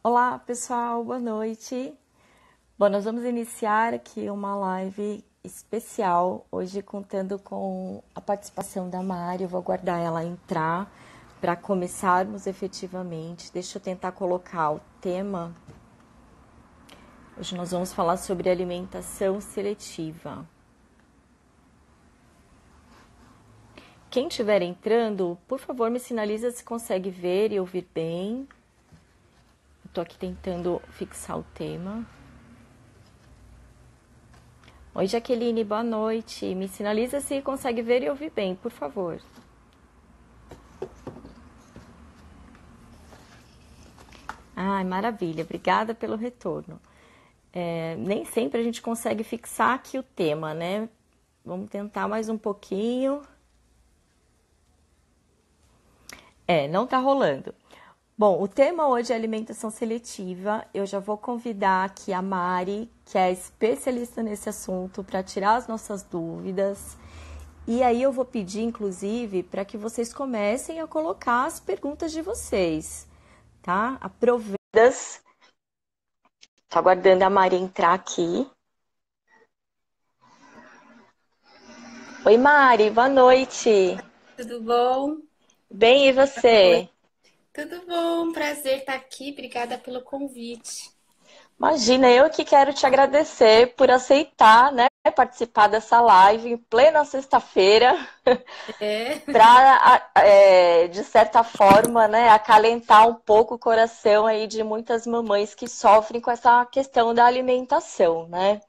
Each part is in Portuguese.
Olá, pessoal, boa noite. Bom, nós vamos iniciar aqui uma live especial, hoje contando com a participação da Mari. Eu vou aguardar ela entrar para começarmos efetivamente. Deixa eu tentar colocar o tema. Hoje nós vamos falar sobre alimentação seletiva. Quem estiver entrando, por favor, me sinaliza se consegue ver e ouvir bem. Estou aqui tentando fixar o tema. Oi, Jaqueline, boa noite. Me sinaliza se consegue ver e ouvir bem, por favor. Ai, maravilha, obrigada pelo retorno. Nem sempre a gente consegue fixar aqui o tema, né? Vamos tentar mais um pouquinho. Não tá rolando. Bom, o tema hoje é alimentação seletiva. Eu já vou convidar aqui a Mari, que é especialista nesse assunto, para tirar as nossas dúvidas. E aí eu vou pedir, inclusive, para que vocês comecem a colocar as perguntas de vocês, tá? Aproveita. Tô aguardando a Mari entrar aqui. Oi, Mari, boa noite. Tudo bom? Bem, e Oi. você? Tudo bom, prazer estar aqui. Obrigada pelo convite. Imagina, eu que quero te agradecer por aceitar, né, participar dessa live em plena sexta-feira, É, para, de certa forma, né, acalentar um pouco o coração aí de muitas mamães que sofrem com essa questão da alimentação, né?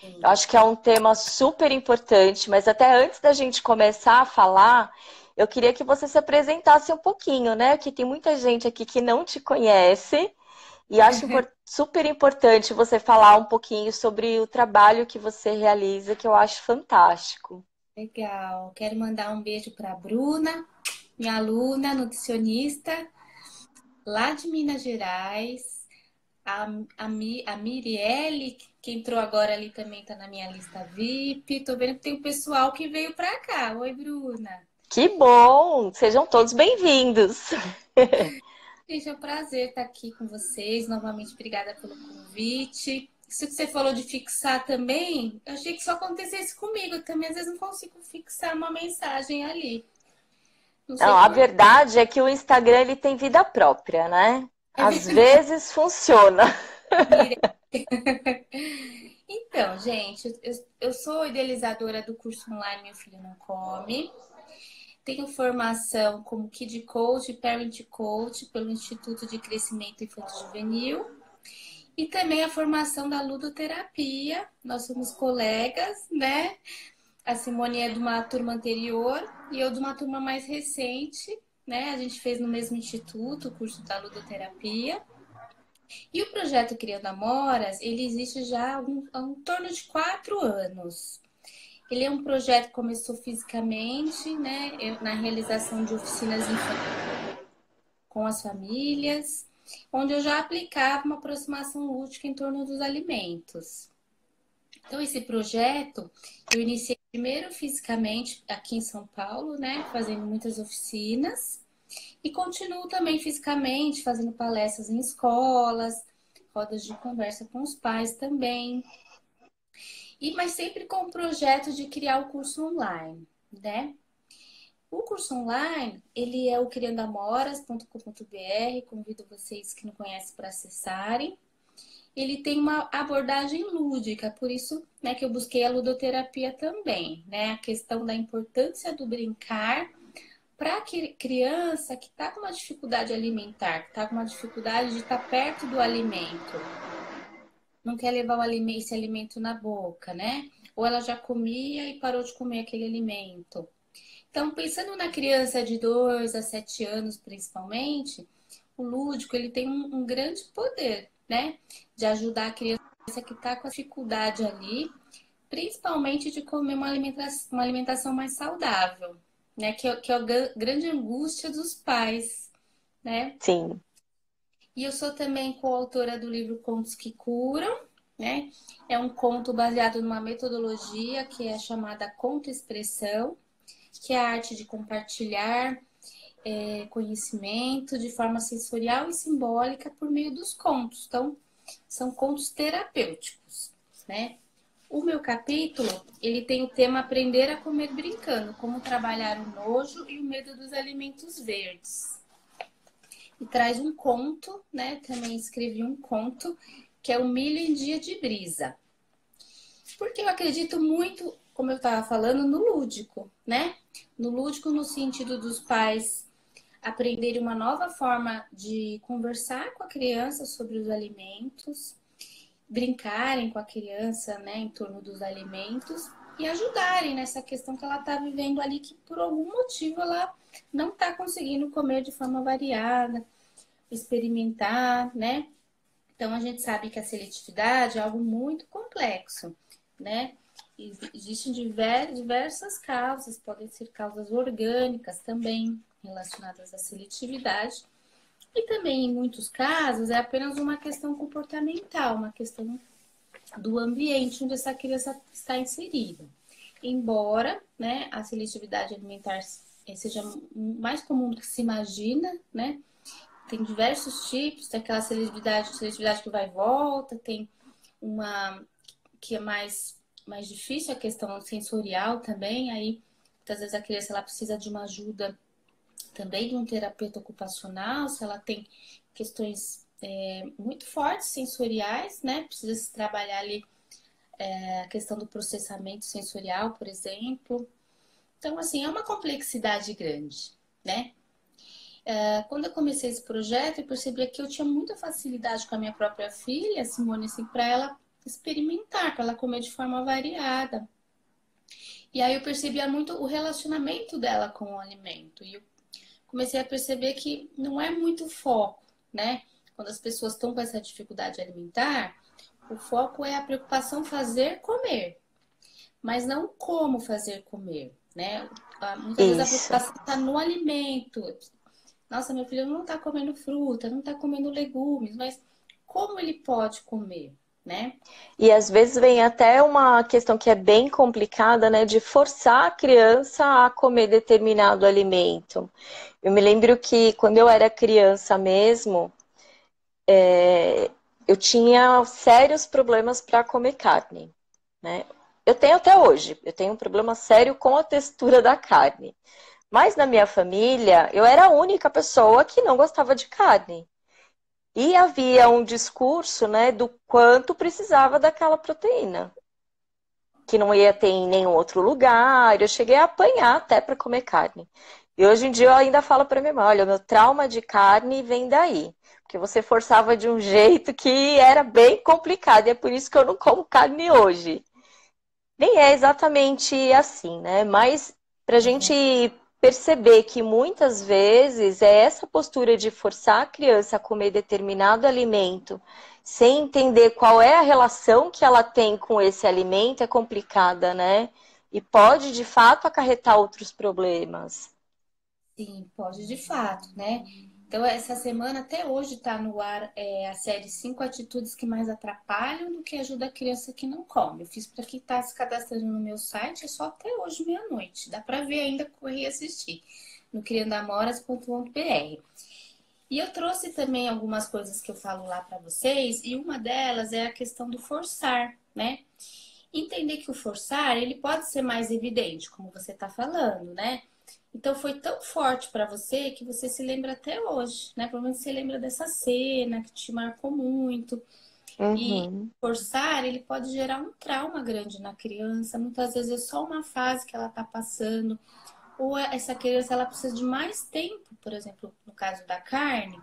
Eu sim. acho que é um tema super importante, mas até antes da gente começar a falar, eu queria que você se apresentasse um pouquinho, né? Que tem muita gente aqui que não te conhece e acho super importante você falar um pouquinho sobre o trabalho que você realiza, que eu acho fantástico. Legal. Quero mandar um beijo para a Bruna, minha aluna nutricionista lá de Minas Gerais. A Mirielle, que entrou agora ali também está na minha lista VIP. Tô vendo que tem um pessoal que veio para cá. Oi, Bruna. Que bom! Sejam todos bem-vindos. Gente, é um prazer estar aqui com vocês. Novamente, obrigada pelo convite. Isso que você falou de fixar também, eu achei que só acontecesse comigo. Eu também às vezes não consigo fixar uma mensagem ali. Não Não, sei a por verdade é que o Instagram ele tem vida própria, né? é Às vezes funciona. mentira. Então, gente, eu sou idealizadora do curso online Meu Filho Não Come. Tenho formação como Kid Coach e Parent Coach pelo Instituto de Crescimento Infantil Juvenil. E também a formação da ludoterapia. Nós somos colegas, né? A Simone é de uma turma anterior e eu de uma turma mais recente, né? A gente fez no mesmo instituto o curso da ludoterapia. E o projeto Criando Amoras, ele existe já há um torno de 4 anos. Ele é um projeto que começou fisicamente, né? Na realização de oficinas infantis com as famílias, onde eu já aplicava uma aproximação lúdica em torno dos alimentos. Então, esse projeto eu iniciei primeiro fisicamente aqui em São Paulo, né, fazendo muitas oficinas, e continuo também fisicamente fazendo palestras em escolas, rodas de conversa com os pais também, mas sempre com o projeto de criar o curso online, né? O curso online, ele é o criandoamoras.com.br, convido vocês que não conhecem para acessarem. Ele tem uma abordagem lúdica, por isso, né, que eu busquei a ludoterapia também, né? A questão da importância do brincar para a criança que está com uma dificuldade alimentar, que está com uma dificuldade de estar perto do alimento, não quer levar esse alimento na boca, né? Ou ela já comia e parou de comer aquele alimento. Então, pensando na criança de 2 a 7 anos, principalmente, o lúdico ele tem um grande poder, né? De ajudar a criança que está com a dificuldade ali, principalmente de comer uma alimentação mais saudável, né? Que é a grande angústia dos pais, né? Sim. E eu sou também coautora do livro Contos que Curam, né? É um conto baseado numa metodologia que é chamada conto-expressão, que é a arte de compartilhar conhecimento de forma sensorial e simbólica por meio dos contos. Então, são contos terapêuticos, né? O meu capítulo, ele tem o tema Aprender a Comer Brincando, como trabalhar o nojo e o medo dos alimentos verdes. E traz um conto, né? Também escrevi um conto, que é o Milho em Dia de Brisa. Porque eu acredito muito, como eu estava falando, no lúdico, né? No lúdico no sentido dos pais aprenderem uma nova forma de conversar com a criança sobre os alimentos, brincarem com a criança, né, em torno dos alimentos e ajudarem nessa questão que ela está vivendo ali, que por algum motivo ela não está conseguindo comer de forma variada, experimentar, né? Então a gente sabe que a seletividade é algo muito complexo, né? Existem diversas causas, podem ser causas orgânicas também relacionadas à seletividade. E também, em muitos casos, é apenas uma questão comportamental, uma questão do ambiente onde essa criança está inserida. Embora, né, a seletividade alimentar seja mais comum do que se imagina, né? Tem diversos tipos, tem aquela seletividade que vai e volta, tem uma que é mais difícil, a questão sensorial também, aí muitas vezes a criança ela precisa de uma ajuda também de um terapeuta ocupacional, se ela tem questões muito fortes sensoriais, né? Precisa se trabalhar ali a questão do processamento sensorial, por exemplo. Então, assim, é uma complexidade grande, né? Quando eu comecei esse projeto, eu percebi que eu tinha muita facilidade com a minha própria filha, Simone, assim, para ela experimentar, para ela comer de forma variada. E aí eu percebia muito o relacionamento dela com o alimento. E eu comecei a perceber que não é muito foco, né? Quando as pessoas estão com essa dificuldade alimentar, o foco é a preocupação fazer comer, mas não como fazer comer, né? Muitas vezes a Isso. preocupação está no alimento. Nossa, meu filho não está comendo fruta, não está comendo legumes, mas como ele pode comer, né? E às vezes vem até uma questão que é bem complicada, né, de forçar a criança a comer determinado alimento. Eu me lembro que quando eu era criança mesmo, eu tinha sérios problemas para comer carne, né? Eu tenho até hoje, eu tenho um problema sério com a textura da carne. Mas na minha família, eu era a única pessoa que não gostava de carne. E havia um discurso, né, do quanto precisava daquela proteína, que não ia ter em nenhum outro lugar. Eu cheguei a apanhar até para comer carne. E hoje em dia eu ainda falo para minha mãe, olha, o meu trauma de carne vem daí. Porque você forçava de um jeito que era bem complicado. E é por isso que eu não como carne hoje. Nem é exatamente assim, né? Mas para a gente perceber que muitas vezes é essa postura de forçar a criança a comer determinado alimento sem entender qual é a relação que ela tem com esse alimento é complicada, né? E pode, de fato, acarretar outros problemas. Sim, pode de fato, né? Então, essa semana, até hoje, está no ar a série 5 atitudes que mais atrapalham do que ajuda a criança que não come. Eu fiz para quem está se cadastrando no meu site, é só até hoje, meia-noite. Dá para ver ainda, correr e assistir no criandoamoras.com.br. E eu trouxe também algumas coisas que eu falo lá para vocês, e uma delas é a questão do forçar, né? Entender que o forçar, ele pode ser mais evidente, como você está falando, né? Então foi tão forte para você que você se lembra até hoje, né? Pelo menos você lembra dessa cena que te marcou muito. E Uhum. forçar, ele pode gerar um trauma grande na criança. Muitas vezes é só uma fase que ela está passando. Ou essa criança ela precisa de mais tempo, por exemplo, no caso da carne.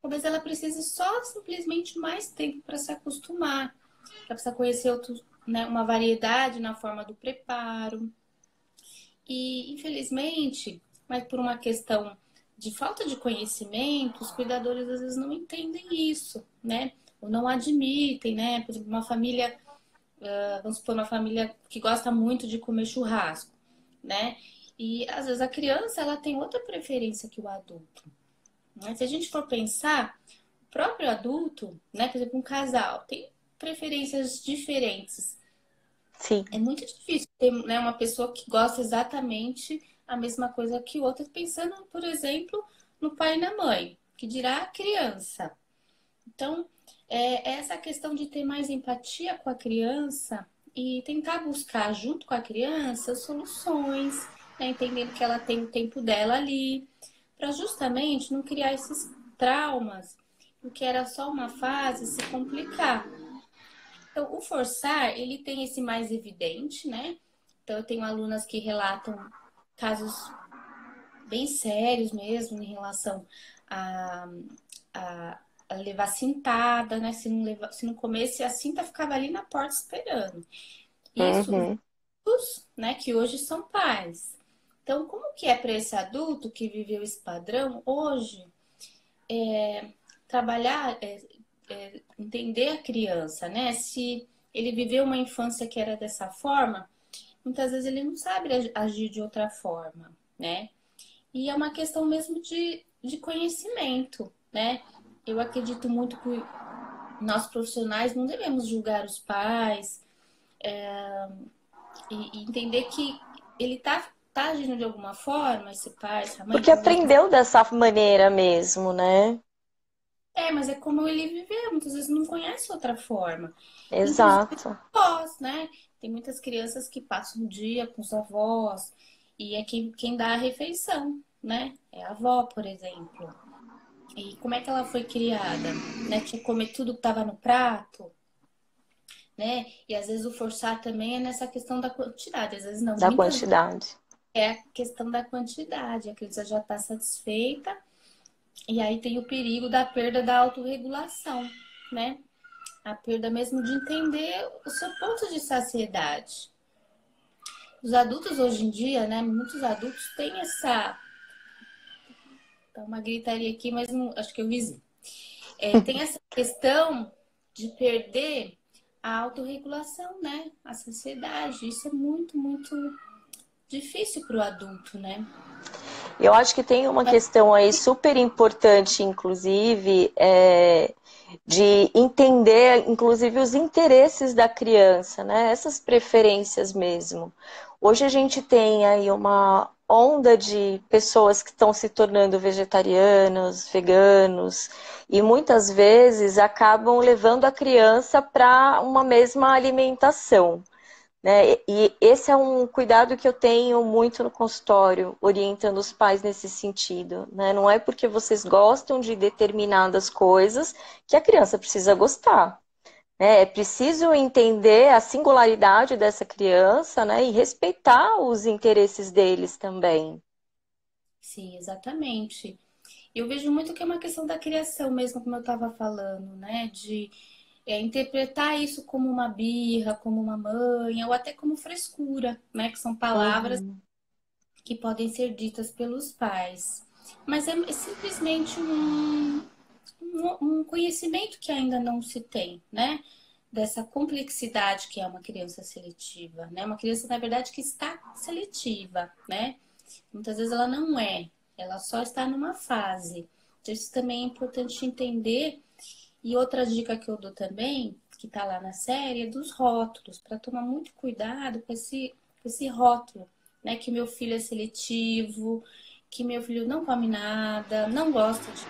Talvez ela precise só simplesmente mais tempo para se acostumar. Ela precisa conhecer outros, né, uma variedade na forma do preparo. E, infelizmente, mas por uma questão de falta de conhecimento, os cuidadores às vezes não entendem isso, né? Ou não admitem, né? Por exemplo, uma família, vamos supor, uma família que gosta muito de comer churrasco, né? E às vezes a criança ela tem outra preferência que o adulto. Né? Se a gente for pensar, o próprio adulto, né? Por exemplo, um casal tem preferências diferentes. Sim. É muito difícil ter, né, uma pessoa que gosta exatamente a mesma coisa que outra, pensando, por exemplo, no pai e na mãe, que dirá a criança. Então, essa questão de ter mais empatia com a criança e tentar buscar, junto com a criança, soluções, né? Entendendo que ela tem o tempo dela ali, para justamente não criar esses traumas, o que era só uma fase se complicar. Então, o forçar, ele tem esse mais evidente, né? Então, eu tenho alunas que relatam casos bem sérios mesmo em relação a, a levar cintada, né? Se não comesse a cinta, ficava ali na porta esperando. Isso, os Uhum. adultos, né, que hoje são pais. Então, como que é para esse adulto que viveu esse padrão hoje trabalhar, entender a criança, né? Se ele viveu uma infância que era dessa forma, muitas vezes ele não sabe agir de outra forma, né? E é uma questão mesmo de conhecimento, né? Eu acredito muito que nós profissionais não devemos julgar os pais e entender que ele tá agindo de alguma forma, esse pai, essa mãe, Porque por vezes. aprendeu dessa maneira mesmo, né? Mas é como ele viveu, muitas vezes não conhece outra forma. Inclusive Exato. avós, né? Tem muitas crianças que passam o dia com os avós e é quem dá a refeição, né? É a avó, por exemplo. E como é que ela foi criada? Né? Tinha que comer tudo que estava no prato, né? E às vezes o forçar também é nessa questão da quantidade. Às vezes não, Da muitas vezes quantidade. é a questão da quantidade. A criança já está satisfeita e aí tem o perigo da perda da autorregulação, né? A perda mesmo de entender o seu ponto de saciedade. Os adultos hoje em dia, né? Muitos adultos têm essa. Tá uma gritaria aqui, mas não, acho que eu vizinho. Tem essa questão de perder a autorregulação, né? A saciedade. Isso é muito, muito difícil para o adulto, né? Eu acho que tem uma Mas, questão aí super importante, inclusive, de entender, inclusive, os interesses da criança, né? Essas preferências mesmo. Hoje a gente tem aí uma onda de pessoas que estão se tornando vegetarianos, veganos, e muitas vezes acabam levando a criança para uma mesma alimentação. Né? E esse é um cuidado que eu tenho muito no consultório, orientando os pais nesse sentido. Né? Não é porque vocês gostam de determinadas coisas que a criança precisa gostar. Né? É preciso entender a singularidade dessa criança, né? E respeitar os interesses deles também. sim, exatamente. Eu vejo muito que é uma questão da criação mesmo, como eu estava falando, né? De interpretar isso como uma birra, como uma manha, ou até como frescura, né? Que são palavras Uhum. que podem ser ditas pelos pais. Mas é simplesmente um conhecimento que ainda não se tem, né? Dessa complexidade que é uma criança seletiva, né? Uma criança, na verdade, que está seletiva, né? Muitas vezes ela não é, ela só está numa fase. Então, isso também é importante entender. E outra dica que eu dou também, que está lá na série, é dos rótulos, para tomar muito cuidado com esse rótulo, né? Que meu filho é seletivo, que meu filho não come nada, não gosta de.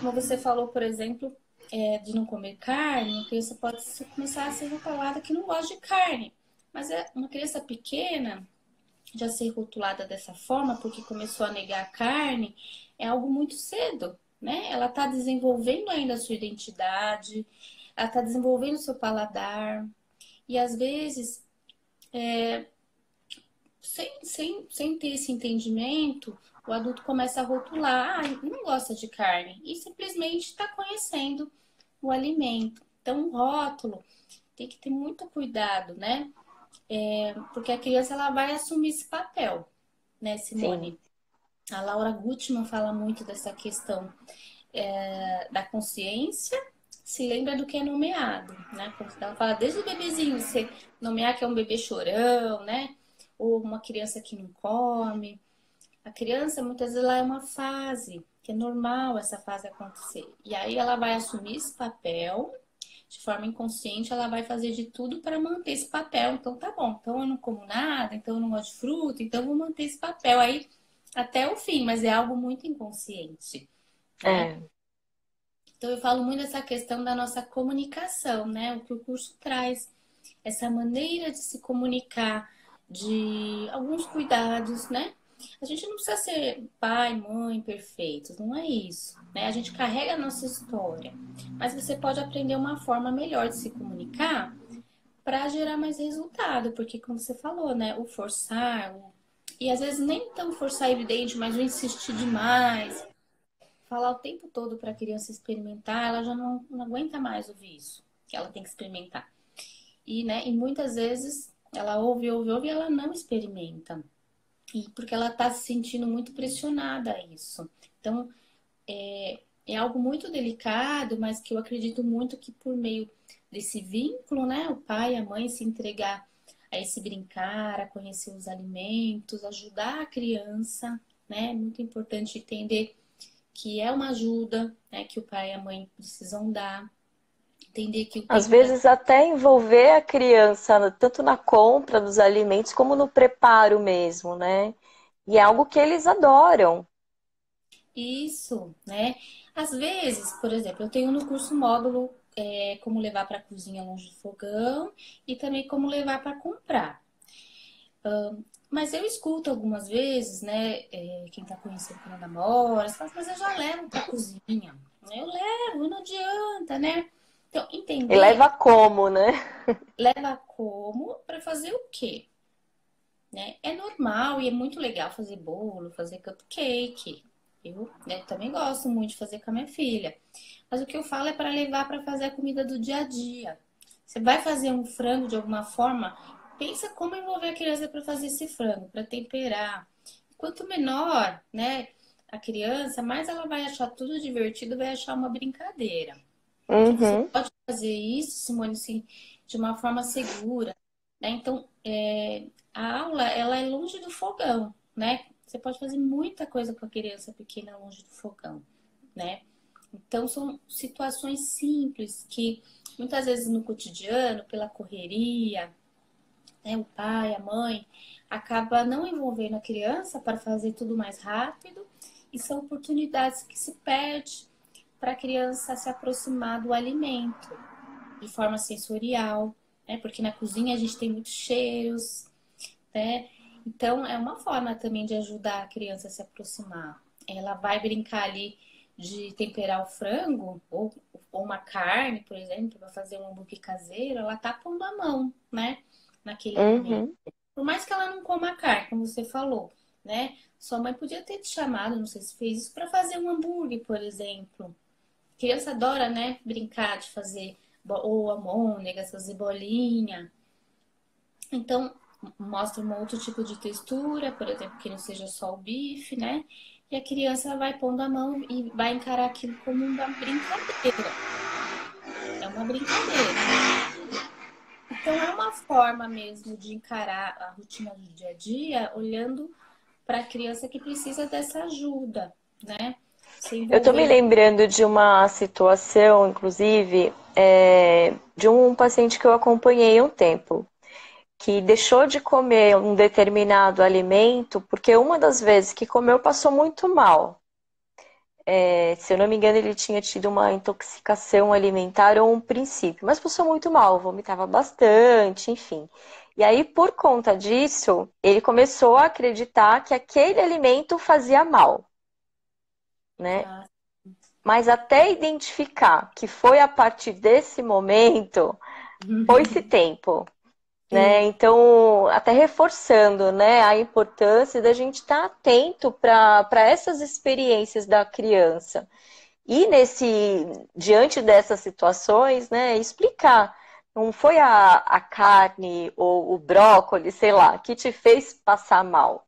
Como você falou, por exemplo, de não comer carne, uma criança pode começar a ser rotulada que não gosta de carne. Mas é uma criança pequena, já ser rotulada dessa forma, porque começou a negar a carne, é algo muito cedo, né? Ela está desenvolvendo ainda a sua identidade, ela está desenvolvendo o seu paladar, e às vezes, sem ter esse entendimento, o adulto começa a rotular, não gosta de carne, e simplesmente está conhecendo o alimento. Então, o rótulo tem que ter muito cuidado, né? Porque a criança ela vai assumir esse papel, né, Sim. Simone? A Laura Gutman fala muito dessa questão da consciência, se lembra do que é nomeado, né? Ela fala desde o bebezinho, você nomear que é um bebê chorão, né? Ou uma criança que não come. A criança, muitas vezes, ela é uma fase, que é normal essa fase acontecer. E aí ela vai assumir esse papel de forma inconsciente, ela vai fazer de tudo para manter esse papel. Então, tá bom, então eu não como nada, então eu não gosto de fruta, então eu vou manter esse papel aí até o fim, mas é algo muito inconsciente, né? É. Então, eu falo muito dessa questão da nossa comunicação, né? O que o curso traz, essa maneira de se comunicar, de alguns cuidados, né? A gente não precisa ser pai, mãe perfeitos, não é isso, né? A gente carrega a nossa história, mas você pode aprender uma forma melhor de se comunicar para gerar mais resultado, porque como você falou, né? O forçar, e às vezes nem tão forçar evidente, mas o insistir demais, falar o tempo todo para a criança experimentar, ela já não aguenta mais ouvir isso, que ela tem que experimentar. E, né, e muitas vezes ela ouve, ouve, ouve e ela não experimenta. E porque ela está se sentindo muito pressionada a isso. Então, é algo muito delicado, mas que eu acredito muito que por meio desse vínculo, né, o pai e a mãe se entregar a esse brincar, a conhecer os alimentos, ajudar a criança, né? É muito importante entender que é uma ajuda, né, que o pai e a mãe precisam dar, entender que o Às tempo da vezes até envolver a criança tanto na compra dos alimentos como no preparo mesmo, né? E é algo que eles adoram. isso, né? Às vezes, por exemplo, eu tenho no curso módulo como levar para a cozinha longe do fogão e também como levar para comprar. Mas eu escuto algumas vezes, né? Quem tá conhecendo quando namora, fala, mas eu já levo para a cozinha. Eu levo, não adianta, né? Então, E entender leva como, né? leva como para fazer o quê? Né? É normal e é muito legal fazer bolo, fazer cupcake. Eu, né, também gosto muito de fazer com a minha filha. Mas o que eu falo é para levar para fazer a comida do dia a dia. Você vai fazer um frango de alguma forma, pensa como envolver a criança para fazer esse frango, para temperar. Quanto menor, né, a criança, mais ela vai achar tudo divertido, vai achar uma brincadeira. Você Uhum. pode fazer isso, Simone, sim, de uma forma segura, né? Então, a aula, ela é longe do fogão, né? Você pode fazer muita coisa com a criança pequena longe do fogão, né? Então, são situações simples que muitas vezes no cotidiano, pela correria, né, o pai, a mãe, acaba não envolvendo a criança para fazer tudo mais rápido e são oportunidades que se perde para a criança se aproximar do alimento de forma sensorial, né? Porque na cozinha a gente tem muitos cheiros, né? Então é uma forma também de ajudar a criança a se aproximar. Ela vai brincar ali de temperar o frango ou uma carne, por exemplo, para fazer um hambúrguer caseiro, ela tá pondo a mão, né? Naquele alimento. Uhum. Por mais que ela não coma a carne, como você falou, né? Sua mãe podia ter te chamado, não sei se fez isso, para fazer um hambúrguer, por exemplo. Criança adora, né, brincar de fazer ou almôndegas, fazer bolinha. Então, mostra um outro tipo de textura, por exemplo, que não seja só o bife, né? E a criança vai pondo a mão e vai encarar aquilo como uma brincadeira. É uma brincadeira. Então, é uma forma mesmo de encarar a rotina do dia a dia, olhando para a criança que precisa dessa ajuda, né? Se Eu tô me envolvendo. lembrando de uma situação, inclusive, de um paciente que eu acompanhei há um tempo, que deixou de comer um determinado alimento porque uma das vezes que comeu passou muito mal. Se eu não me engano, ele tinha tido uma intoxicação alimentar ou um princípio, mas passou muito mal, vomitava bastante, enfim. E aí, por conta disso, ele começou a acreditar que aquele alimento fazia mal, né? Ah, Mas até identificar que foi a partir desse momento, foi-se tempo, né? sim. Então, até reforçando, né, a importância da gente estar atento para essas experiências da criança. E diante dessas situações, né, explicar. Não foi a carne ou o brócolis, sei lá, que te fez passar mal.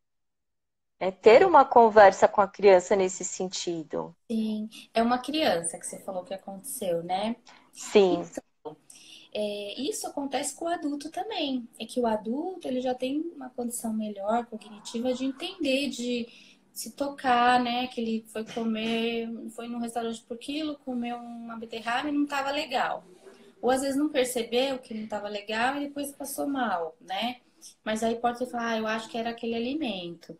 É ter É, uma conversa com a criança nesse sentido. sim. É uma criança que você falou que aconteceu, né? Sim. Isso acontece com o adulto também. É que o adulto ele já tem uma condição melhor cognitiva de entender, de se tocar, né? Que ele foi comer, foi num restaurante por quilo, comeu uma beterraba e não estava legal. Ou às vezes não percebeu que não estava legal e depois passou mal, né? Mas aí pode ser falar, eu acho que era aquele alimento.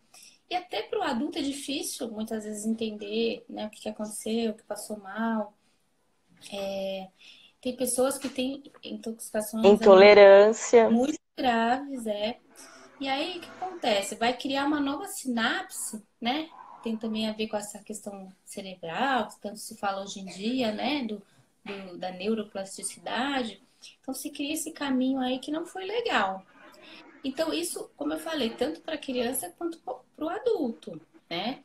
E até para o adulto é difícil muitas vezes entender, né, o que aconteceu, o que passou mal. Tem pessoas que têm intoxicações alimentares Intolerância. muito graves, é. E aí, o que acontece? Vai criar uma nova sinapse, né? Tem também a ver com essa questão cerebral, que tanto se fala hoje em dia, né? Da neuroplasticidade. Então, se cria esse caminho aí que não foi legal. Então, isso, como eu falei, tanto para a criança quanto para o adulto, né?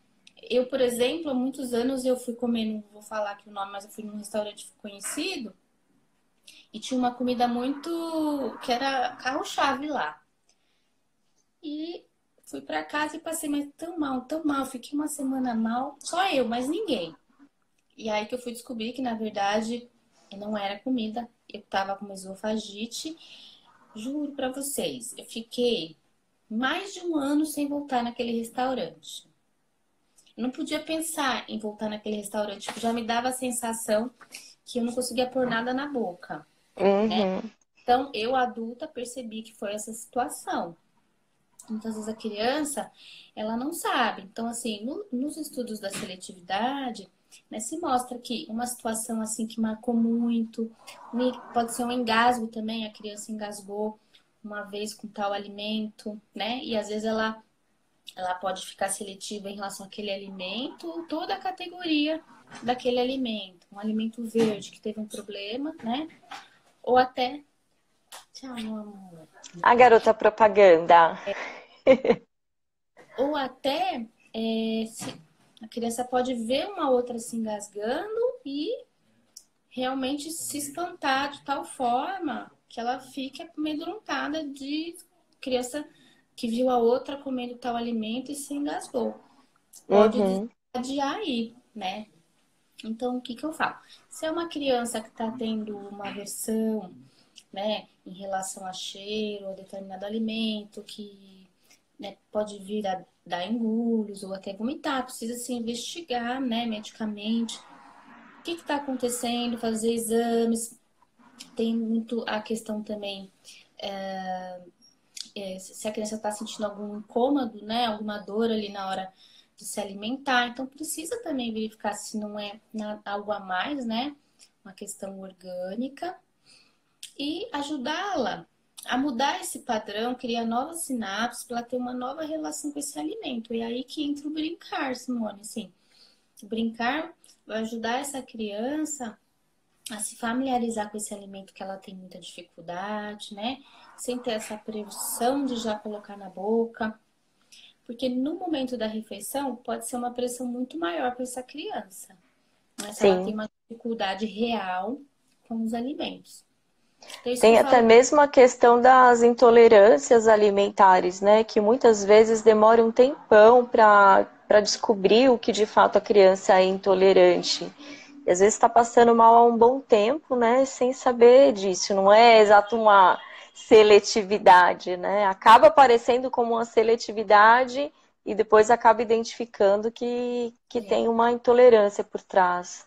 Eu, por exemplo, há muitos anos eu fui comer, não vou falar aqui o nome, mas eu fui num restaurante conhecido e tinha uma comida muito, que era carro-chave lá. E fui para casa e passei mas tão mal, fiquei uma semana mal, só eu, mas ninguém. E aí que eu fui descobrir que, na verdade, não era comida, eu tava com uma esofagite. Juro para vocês, eu fiquei mais de um ano sem voltar naquele restaurante. Eu não podia pensar em voltar naquele restaurante, porque já me dava a sensação que eu não conseguia pôr nada na boca. Uhum. Então, eu adulta percebi que foi essa situação. Muitas vezes a criança, ela não sabe. Então, assim, nos estudos da seletividade, né, se mostra que uma situação assim que marcou muito, pode ser um engasgo também, a criança engasgou uma vez com tal alimento, né? E às vezes ela pode ficar seletiva em relação àquele alimento ou toda a categoria daquele alimento. Um alimento verde que teve um problema, né? Ou até. Tchau, meu amor. A garota propaganda. Ou até se a criança pode ver uma outra se engasgando e realmente se espantar de tal forma que ela fique amedrontada de criança que viu a outra comendo tal alimento e se engasgou. Pode Uhum. desencadear aí, né? Então, o que que eu falo? Se é uma criança que está tendo uma aversão, né, em relação a cheiro ou determinado alimento, que, né, pode vir a dar engulos ou até vomitar, precisa se investigar, né, medicamente. O que está acontecendo? Fazer exames. Tem muito a questão também, se a criança está sentindo algum incômodo, né, alguma dor ali na hora de se alimentar. Então, precisa também verificar se não é algo a mais, né, uma questão orgânica e ajudá-la a mudar esse padrão, criar novas sinapses para ter uma nova relação com esse alimento. E é aí que entra o brincar, Simone. Assim, o brincar vai ajudar essa criança a se familiarizar com esse alimento que ela tem muita dificuldade, né? Sem ter essa pressão de já colocar na boca. Porque no momento da refeição pode ser uma pressão muito maior para essa criança, né? Se ela tem Sim. uma dificuldade real com os alimentos. Então, é isso que eu Tem até falo. mesmo a questão das intolerâncias alimentares, né? Que muitas vezes demora um tempão para descobrir o que de fato a criança é intolerante. E às vezes está passando mal há um bom tempo, né? Sem saber disso. Não é exato uma seletividade, né? Acaba aparecendo como uma seletividade e depois acaba identificando que É, tem uma intolerância por trás.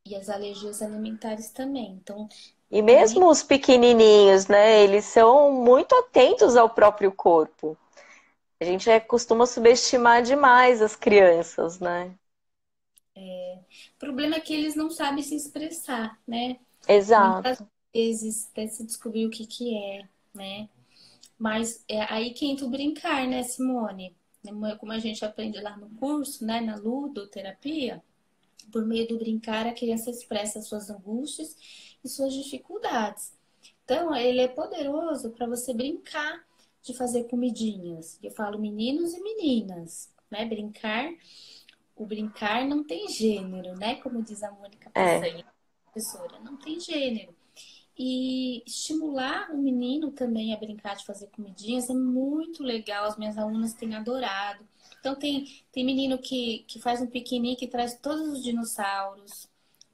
e as alergias alimentares também. Então, E além mesmo os pequenininhos, né, eles são muito atentos ao próprio corpo. A gente costuma subestimar demais as crianças, né? o problema é que eles não sabem se expressar, né? Muitas Exato. vezes até se descobrir o que que é, né? Mas é aí que entra o brincar, né, Simone? Como a gente aprende lá no curso, né, na ludoterapia, por meio do brincar a criança expressa suas angústias e suas dificuldades. Então, ele é poderoso para você brincar de fazer comidinhas. Eu falo meninos e meninas, né? O brincar não tem gênero, né? Como diz a Mônica É. Peçanha, professora, não tem gênero. E estimular o menino também a brincar de fazer comidinhas é muito legal. As minhas alunas têm adorado. Então, tem menino que faz um piquenique e traz todos os dinossauros,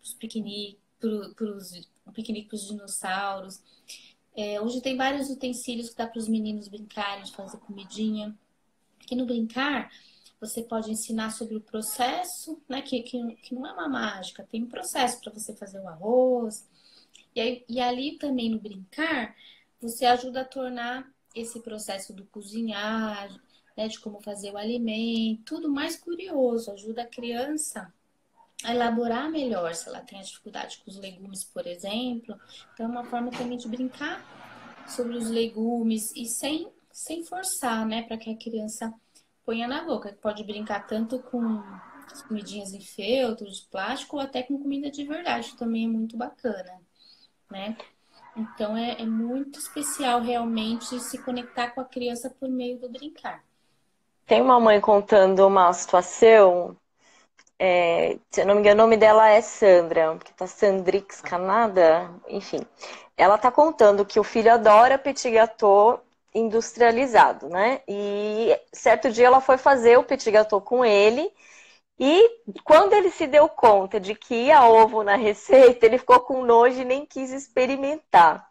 os piqueniques, um piquenique para os dinossauros. Hoje tem vários utensílios que dá para os meninos brincarem de fazer comidinha. Que no brincar, você pode ensinar sobre o processo, né? Que não é uma mágica, tem um processo para você fazer o arroz, E ali também no brincar, você ajuda a tornar esse processo do cozinhar, né, de como fazer o alimento, tudo mais curioso, ajuda a criança a elaborar melhor, se ela tem a dificuldade com os legumes, por exemplo. Então, é uma forma também de brincar sobre os legumes e sem forçar, né, para que a criança ponha na boca. Pode brincar tanto com as comidinhas em feltro, de plástico, ou até com comida de verdade, que também é muito bacana, né? Então é muito especial realmente se conectar com a criança por meio do brincar. Tem uma mãe contando uma situação, se eu não me engano, o nome dela é Sandra, que tá Sandrix Canada, enfim. Ela tá contando que o filho adora petit gâteau industrializado, né? E certo dia ela foi fazer o petit gâteau com ele. E quando ele se deu conta de que ia ovo na receita, ele ficou com nojo e nem quis experimentar.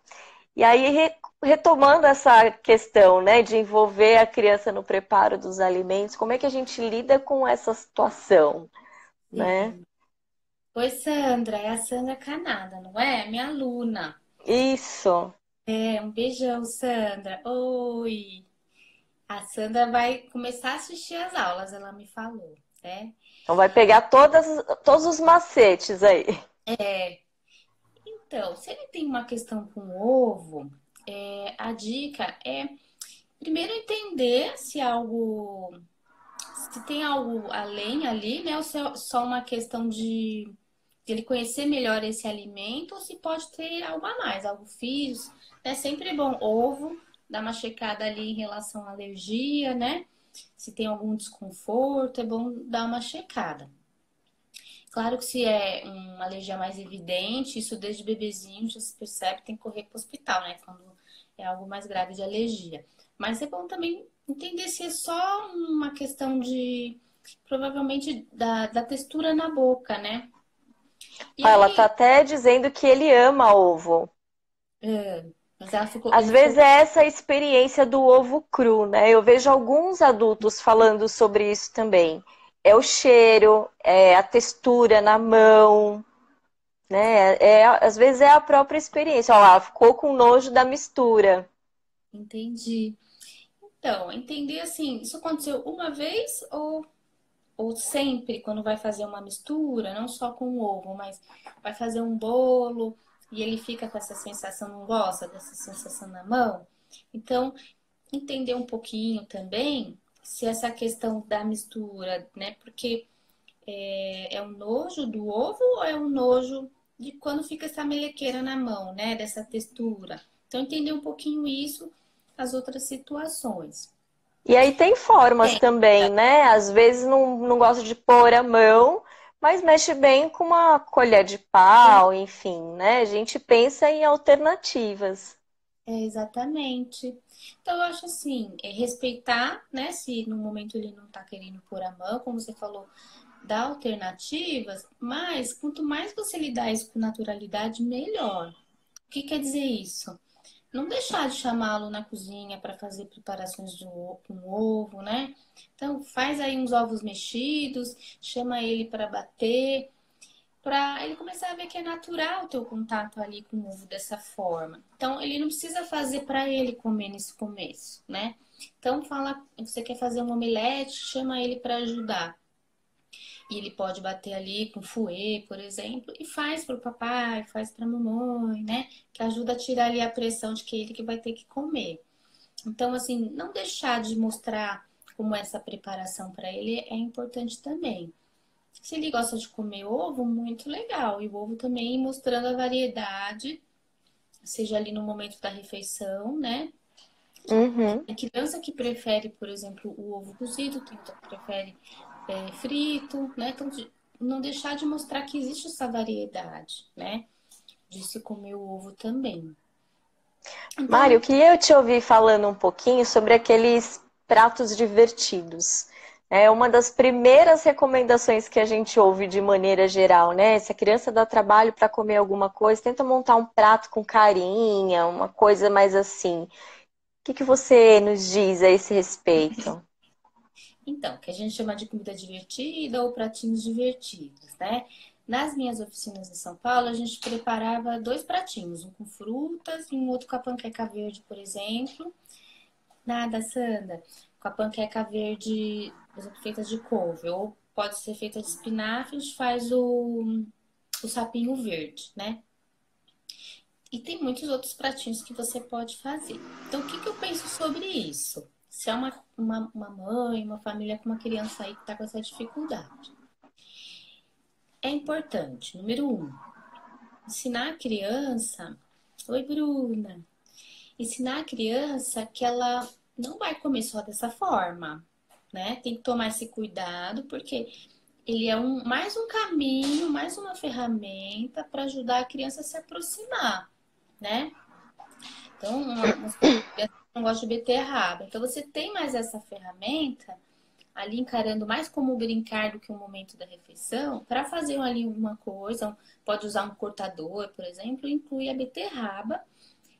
E aí, retomando essa questão, né, de envolver a criança no preparo dos alimentos, como é que a gente lida com essa situação, né? Sim. Oi, Sandra, é a Sandra Canada, não é? Minha aluna. Isso. É, um beijão, Sandra. Oi. A Sandra vai começar a assistir as aulas, ela me falou, né? Então vai pegar todos os macetes aí. Então, se ele tem uma questão com ovo, a dica é primeiro entender se tem algo além ali, né? Ou se é só uma questão de ele conhecer melhor esse alimento, ou se pode ter algo a mais, algo físico. É sempre bom ovo, dar uma checada ali em relação à alergia, né? Se tem algum desconforto, é bom dar uma checada. Claro que se é uma alergia mais evidente, isso desde bebezinho já se percebe, tem que correr para o hospital, né? Quando é algo mais grave de alergia. Mas é bom também entender se é só uma questão de, provavelmente, da textura na boca, né? E Ela tá aí, até dizendo que ele ama ovo. mas ela ficou, Às ele vezes ficou. é essa experiência do ovo cru, né? Eu vejo alguns adultos falando sobre isso também. É o cheiro, é a textura na mão, né? Às vezes é a própria experiência. Ó lá, ficou com nojo da mistura. Entendi. Então, entender assim, isso aconteceu uma vez ou sempre quando vai fazer uma mistura, não só com o ovo, mas vai fazer um bolo e ele fica com essa sensação, não gosta dessa sensação na mão. Então, entender um pouquinho também se essa questão da mistura, né? Porque é um nojo do ovo ou é um nojo de quando fica essa melequeira na mão, né? Dessa textura. Então, entender um pouquinho isso, as outras situações. E aí tem formas Tem. também, né? Às vezes não gosta de pôr a mão, mas mexe bem com uma colher de pau, enfim, né? A gente pensa em alternativas. Exatamente. Então, eu acho assim, respeitar, né? Se no momento ele não tá querendo pôr a mão, como você falou, dar alternativas, mas quanto mais você lidar isso com naturalidade, melhor. O que quer dizer isso? Não deixar de chamá-lo na cozinha para fazer preparações com ovo, né? Então, faz aí uns ovos mexidos, chama ele para bater, para ele começar a ver que é natural ter o contato ali com o ovo dessa forma. Então, ele não precisa fazer para ele comer nesse começo, né? Então, fala, você quer fazer um omelete, chama ele para ajudar. E ele pode bater ali com fouet, por exemplo, e faz para o papai, faz para a mamãe, né? Que ajuda a tirar ali a pressão de que ele que vai ter que comer. Então, assim, não deixar de mostrar como essa preparação para ele é importante também. Se ele gosta de comer ovo, muito legal. E o ovo também mostrando a variedade, seja ali no momento da refeição, né? Uhum. Tem criança que prefere, por exemplo, o ovo cozido, tem outra que prefere frito, né? Então, não deixar de mostrar que existe essa variedade, né? De se comer o ovo também. Mário, eu Então, queria te ouvir falando um pouquinho sobre aqueles pratos divertidos. É uma das primeiras recomendações que a gente ouve de maneira geral, né? Se a criança dá trabalho para comer alguma coisa, tenta montar um prato com carinha, uma coisa mais assim. O que você nos diz a esse respeito? que a gente chama de comida divertida ou pratinhos divertidos, né? Nas minhas oficinas em São Paulo, a gente preparava 2 pratinhos, um com frutas e um outro com a panqueca verde, por exemplo. Nada, Sandra. Com a panqueca verde, por exemplo, feita de couve, ou pode ser feita de espinafre, a gente faz o sapinho verde, né? E tem muitos outros pratinhos que você pode fazer. Então, o que eu penso sobre isso? Se é uma mãe, uma família com uma criança aí que está com essa dificuldade. É importante, número 1, ensinar a criança. Oi, Bruna. Ensinar a criança que ela não vai comer só dessa forma, né? Tem que tomar esse cuidado, porque ele é mais um caminho, mais uma ferramenta para ajudar a criança a se aproximar, né? Então, umas crianças não gostam de beterraba. Então, você tem mais essa ferramenta ali encarando mais como brincar do que um momento da refeição, para fazer ali uma coisa, pode usar um cortador, por exemplo, inclui a beterraba.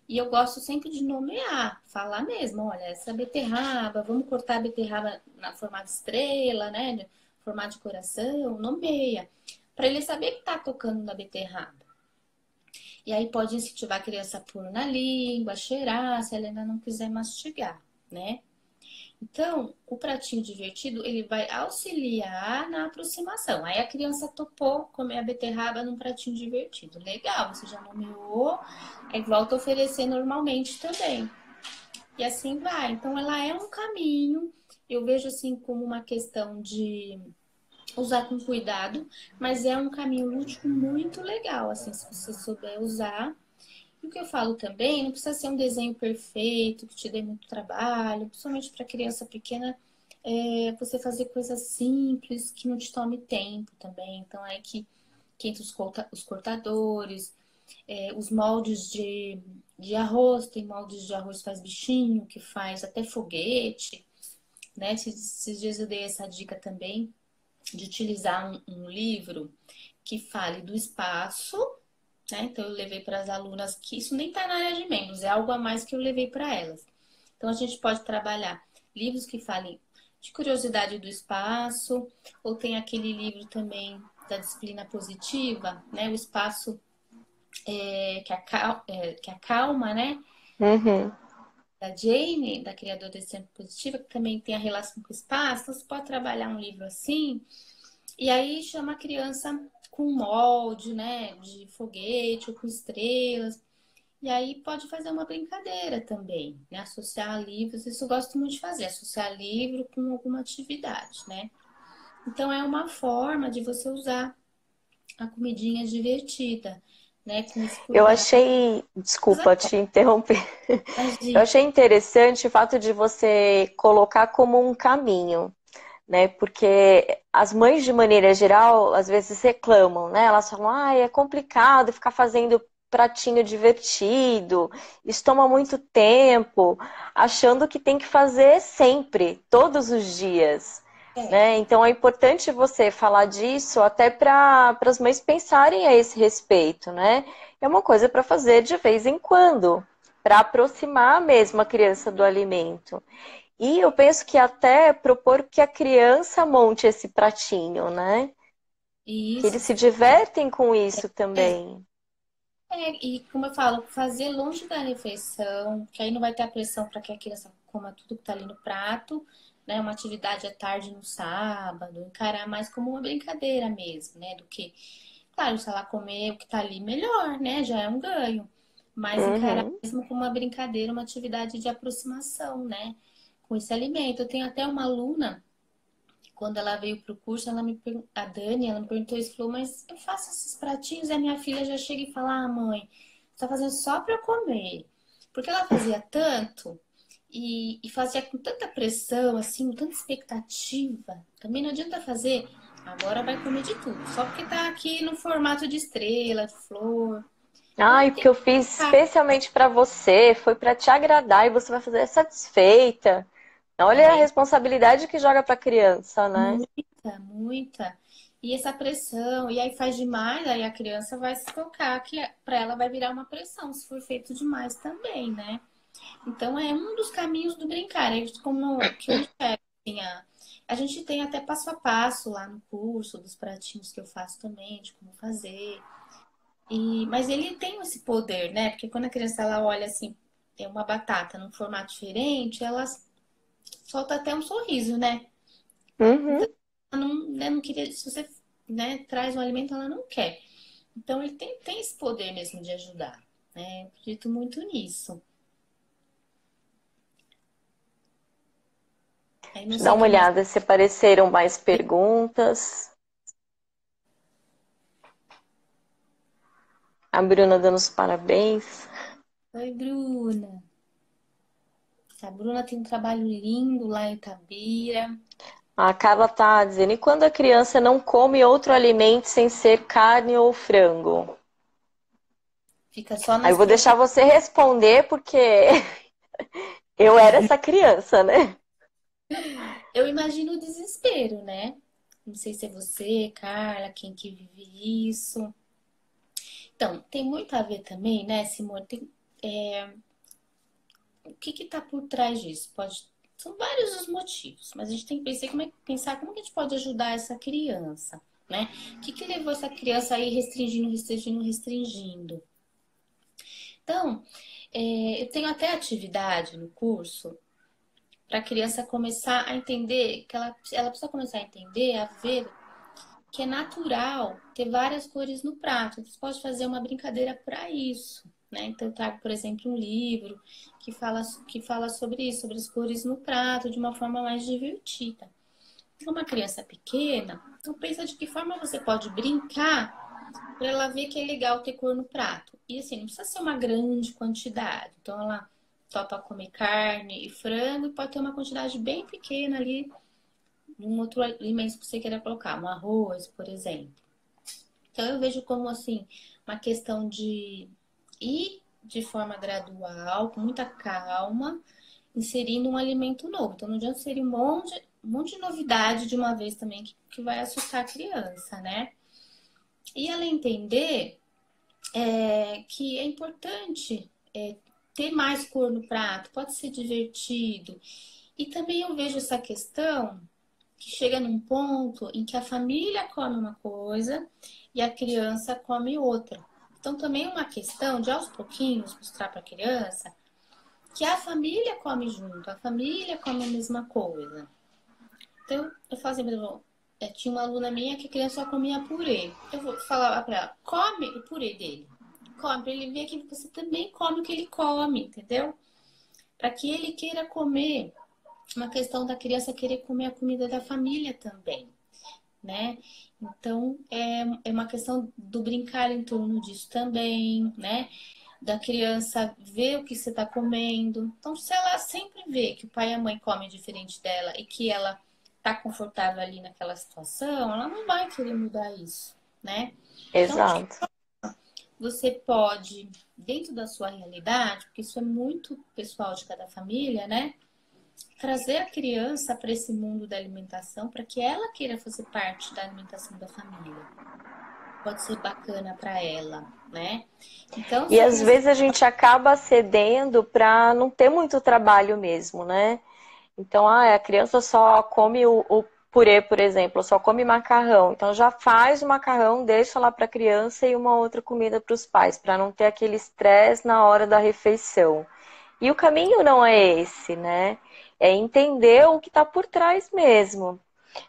E eu gosto sempre de nomear, falar mesmo, olha, essa beterraba, vamos cortar a beterraba na formato estrela, né? Formato de coração, nomeia. Para ele saber que tá tocando na beterraba. E aí pode incentivar a criança a pôr na língua, cheirar, se ela ainda não quiser mastigar, né? Então, o pratinho divertido, ele vai auxiliar na aproximação. Aí a criança topou comer a beterraba num pratinho divertido. Legal, você já nomeou, aí volta a oferecer normalmente também. E assim vai. Então, ela é um caminho, eu vejo assim como uma questão de usar com cuidado, mas é um caminho lúdico muito legal, assim, se você souber usar. E o que eu falo também, não precisa ser um desenho perfeito, que te dê muito trabalho, principalmente para criança pequena, você fazer coisas simples, que não te tome tempo também. Então, é que entre os cortadores, os moldes de arroz, tem moldes de arroz que faz bichinho, que faz até foguete, né? Esses dias eu dei essa dica também, de utilizar um livro que fale do espaço, né? Então, eu levei para as alunas que isso nem está na área de membros, é algo a mais que eu levei para elas. Então, a gente pode trabalhar livros que falem de curiosidade do espaço, ou tem aquele livro também da disciplina positiva, né? O espaço que acalma, né? Uhum. Da Jane, da criadora de Sempre Positiva, que também tem a relação com o espaço. Então, você pode trabalhar um livro assim, e aí chama a criança com molde, né? De foguete ou com estrelas. E aí pode fazer uma brincadeira também, né? Associar livros, isso eu gosto muito de fazer, associar livro com alguma atividade, né? Então é uma forma de você usar a comidinha divertida, né? Com esse Eu cuidado. achei, desculpa te interromper, eu Imagina. achei interessante o fato de você colocar como um caminho, né? Porque as mães, de maneira geral, às vezes reclamam, né? Elas falam, ah, é complicado ficar fazendo pratinho divertido, isso toma muito tempo, achando que tem que fazer sempre, todos os dias, É, né? Então é importante você falar disso até para as mães pensarem a esse respeito, né? É uma coisa para fazer de vez em quando, para aproximar mesmo a criança do alimento. E eu penso que até propor que a criança monte esse pratinho, né? Que isso. eles se divertem com isso É, também. e como eu falo, fazer longe da refeição, que aí não vai ter a pressão para que a criança coma tudo que está ali no prato, né? Uma atividade à tarde no sábado, encarar mais como uma brincadeira mesmo, né? Do que, claro, se ela comer o que está ali, melhor, né? Já é um ganho. Mas encarar Uhum. mesmo como uma brincadeira, uma atividade de aproximação, né? Com esse alimento. Eu tenho até uma aluna quando ela veio para o curso, a Dani, ela me perguntou isso, falou, mas eu faço esses pratinhos e a minha filha já chega e fala, ah, mãe, você tá fazendo só para eu comer. Porque ela fazia tanto e fazia com tanta pressão, assim, com tanta expectativa. Também não adianta fazer, agora vai comer de tudo. Só porque tá aqui no formato de estrela, de flor. Então Ai, é porque eu fiz especialmente para você, foi para te agradar e você vai fazer satisfeita. Olha a é responsabilidade que joga para a criança, né? muita, muita. E essa pressão, e aí faz demais, aí a criança vai se tocar que para ela vai virar uma pressão, se for feito demais também, né? Então é um dos caminhos do brincar, é como que eu enxergo assim, A gente tem até passo a passo lá no curso dos pratinhos que eu faço também, de como fazer. Mas ele tem esse poder, né? Porque quando a criança ela olha assim, tem uma batata num formato diferente, ela solta até um sorriso, né? Uhum. Ela não, né, não queria, se você, né, traz um alimento, ela não quer. Então ele tem esse poder mesmo de ajudar, né? Eu acredito muito nisso. Aí não Deixa eu dar sei o uma que mais. olhada se apareceram mais perguntas. A Bruna dando os parabéns. Oi, Bruna. A Bruna tem um trabalho lindo lá em Itabira. A Carla tá dizendo, e quando a criança não come outro alimento sem ser carne ou frango? Fica só Aí eu nas vou deixar proteínas. você responder, porque eu era essa criança, né? Eu imagino o desespero, né? Não sei se é você, Carla, quem que vive isso. Então, tem muito a ver também, né, Simone? O que que tá por trás disso? São vários os motivos, mas a gente tem que pensar como que a gente pode ajudar essa criança, né? O que que levou essa criança aí restringindo, restringindo, restringindo? Então, eu tenho até atividade no curso para a criança começar a entender que ela precisa começar a entender, a ver que é natural ter várias cores no prato. Você pode fazer uma brincadeira para isso, né? Então, eu trago, por exemplo, um livro que fala sobre isso, sobre as cores no prato, de uma forma mais divertida. Para uma criança pequena, então pensa de que forma você pode brincar para ela ver que é legal ter cor no prato. E assim, não precisa ser uma grande quantidade. Então, ela topa comer carne e frango e pode ter uma quantidade bem pequena ali num outro alimento que você queira colocar, um arroz, por exemplo. Então eu vejo como assim uma questão de ir de forma gradual, com muita calma, inserindo um alimento novo. Então não adianta inserir um monte de novidade de uma vez também que vai assustar a criança, né? E ela entender que é importante ter mais cor no prato, pode ser divertido. E também eu vejo essa questão que chega num ponto em que a família come uma coisa e a criança come outra. Então, também é uma questão de, aos pouquinhos, mostrar para a criança que a família come junto, a família come a mesma coisa. Então, eu falo assim, por exemplo, tinha uma aluna minha que a criança só comia purê. Eu vou falar para ela, come o purê dele. Come, para ele ver que você também come o que ele come, entendeu? Para que ele queira comer. Uma questão da criança querer comer a comida da família também, né? Então, é uma questão do brincar em torno disso também, né? Da criança ver o que você está comendo. Então, se ela sempre vê que o pai e a mãe comem diferente dela e que ela está confortável ali naquela situação, ela não vai querer mudar isso, né? Então, acho que Exato. você pode, dentro da sua realidade, porque isso é muito pessoal de cada família, né? Trazer a criança para esse mundo da alimentação para que ela queira fazer parte da alimentação da família. Pode ser bacana para ela, né? Então, E se a às criança. vezes a gente acaba cedendo para não ter muito trabalho mesmo, né? Então, a criança só come o purê, por exemplo, só come macarrão. Então, já faz o macarrão, deixa lá para a criança e uma outra comida para os pais, para não ter aquele estresse na hora da refeição. E o caminho não é esse, né? É entender o que está por trás mesmo.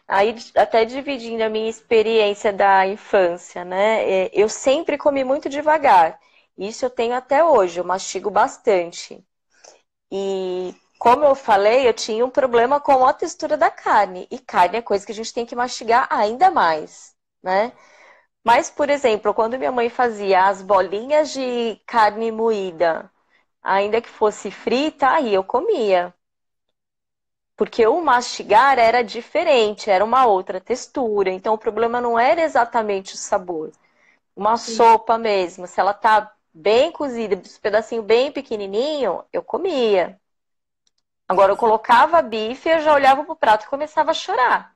Aí, até dividindo a minha experiência da infância, né? Eu sempre comi muito devagar. Isso eu tenho até hoje, eu mastigo bastante. E como eu falei, eu tinha um problema com a textura da carne. E carne é coisa que a gente tem que mastigar ainda mais, né? Mas, por exemplo, quando minha mãe fazia as bolinhas de carne moída, ainda que fosse frita, aí eu comia. Porque o mastigar era diferente, era uma outra textura. Então, o problema não era exatamente o sabor. Uma Sim, sopa mesmo, se ela tá bem cozida, esse pedacinho bem pequenininho, eu comia. Agora, eu exato. colocava bife, eu já olhava pro prato e começava a chorar.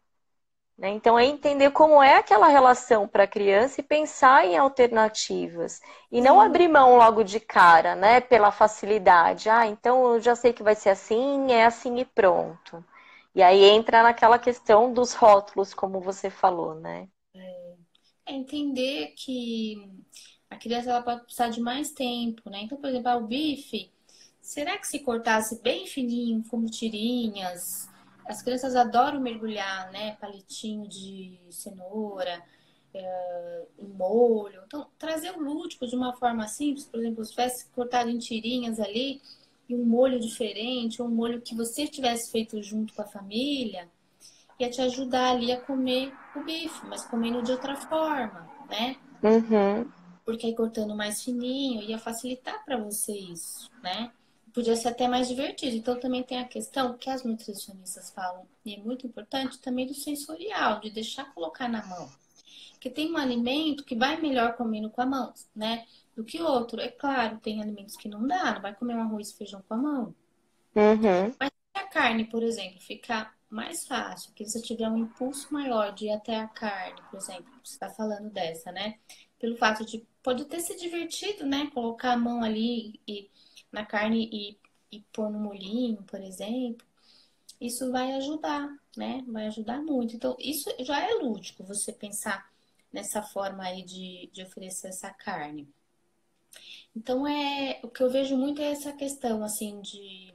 Né? Então, é entender como é aquela relação para a criança e pensar em alternativas. E não Sim, abrir mão logo de cara, né? Pela facilidade. Ah, então eu já sei que vai ser assim, é assim e pronto. E aí entra naquela questão dos rótulos, como você falou, né? É entender que a criança ela pode precisar de mais tempo, né? Então, por exemplo, o bife, será que se cortasse bem fininho, como tirinhas? As crianças adoram mergulhar, né? Palitinho de cenoura, um molho. Então, trazer o lúdico de uma forma simples, por exemplo, se tivesse cortado em tirinhas ali, e um molho diferente, ou um molho que você tivesse feito junto com a família, ia te ajudar ali a comer o bife, mas comendo de outra forma, né? Uhum. Porque aí cortando mais fininho ia facilitar para você isso, né? Podia ser até mais divertido. Então também tem a questão que as nutricionistas falam, e é muito importante também do sensorial, de deixar colocar na mão. Porque tem um alimento que vai melhor comendo com a mão, né? Do que outro. É claro, tem alimentos que não dá, não vai comer um arroz e feijão com a mão. Uhum. Mas se a carne, por exemplo, ficar mais fácil, que você tiver um impulso maior de ir até a carne, por exemplo, você está falando dessa, né? Pelo fato de pode ter se divertido, né? Colocar a mão ali na carne e pôr no molhinho, por exemplo. Isso vai ajudar, né? Vai ajudar muito. Então, isso já é lúdico, você pensar nessa forma aí de oferecer essa carne. Então, o que eu vejo muito é essa questão, assim, de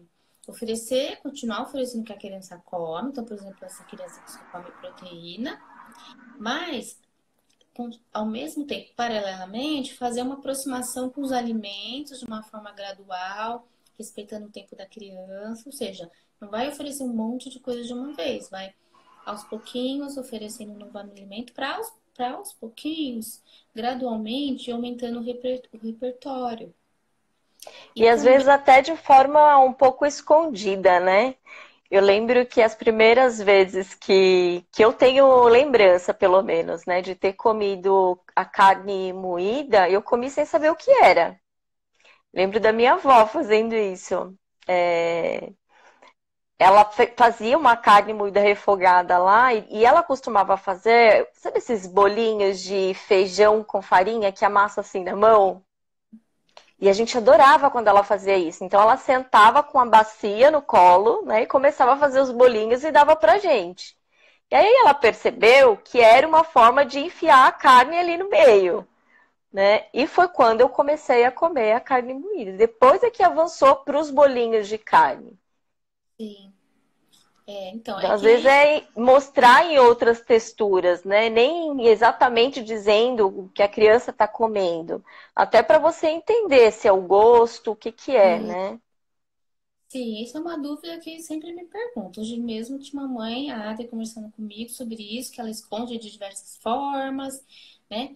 oferecer, continuar oferecendo o que a criança come. Então, por exemplo, essa criança que só come proteína, mas, ao mesmo tempo, paralelamente, fazer uma aproximação com os alimentos de uma forma gradual, respeitando o tempo da criança. Ou seja, não vai oferecer um monte de coisa de uma vez, vai aos pouquinhos oferecendo um novo alimento para aos pouquinhos, gradualmente, aumentando o repertório. E E às também, vezes até de forma um pouco escondida, né? Eu lembro que as primeiras vezes que eu tenho lembrança, pelo menos, né, de ter comido a carne moída, eu comi sem saber o que era. Lembro da minha avó fazendo isso. É, ela fazia uma carne moída refogada lá e ela costumava fazer, sabe esses bolinhos de feijão com farinha que amassa assim na mão? E a gente adorava quando ela fazia isso. Então ela sentava com a bacia no colo, né, e começava a fazer os bolinhos e dava pra gente. E aí ela percebeu que era uma forma de enfiar a carne ali no meio, né? E foi quando eu comecei a comer a carne moída. Depois é que avançou para os bolinhos de carne. sim, então, Então, é às que é vezes isso. é mostrar em outras texturas, né? Nem exatamente dizendo o que a criança está comendo. Até para você entender se é o gosto, o que que é, Sim, né? sim, isso é uma dúvida que sempre me pergunto. Hoje mesmo tinha uma mãe, a Ada, conversando comigo sobre isso, que ela esconde de diversas formas, né?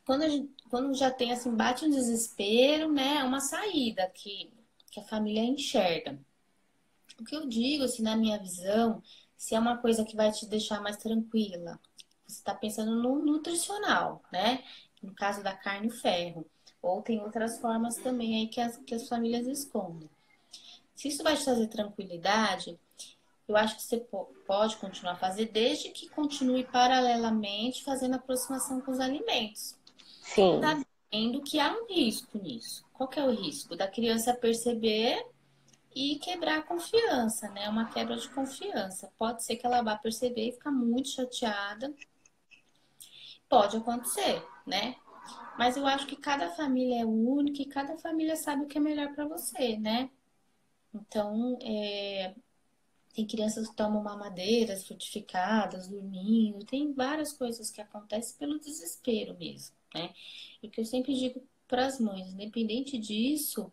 Quando já tem assim, bate um desespero, né? É uma saída que a família enxerga. O que eu digo, assim, na minha visão, se é uma coisa que vai te deixar mais tranquila, você está pensando no nutricional, né? No caso da carne e ferro. Ou tem outras formas também aí que as famílias escondem. Se isso vai te trazer tranquilidade, eu acho que você pode continuar a fazer, desde que continue paralelamente fazendo aproximação com os alimentos. Sim. Sabendo que há um risco nisso. Qual que é o risco? Da criança perceber e quebrar a confiança, né? Uma quebra de confiança. Pode ser que ela vá perceber e ficar muito chateada. Pode acontecer, né? Mas eu acho que cada família é única e cada família sabe o que é melhor para você, né? Então, tem crianças que tomam mamadeiras frutificadas, dormindo, tem várias coisas que acontecem pelo desespero mesmo, né? E o que eu sempre digo para as mães, independente disso,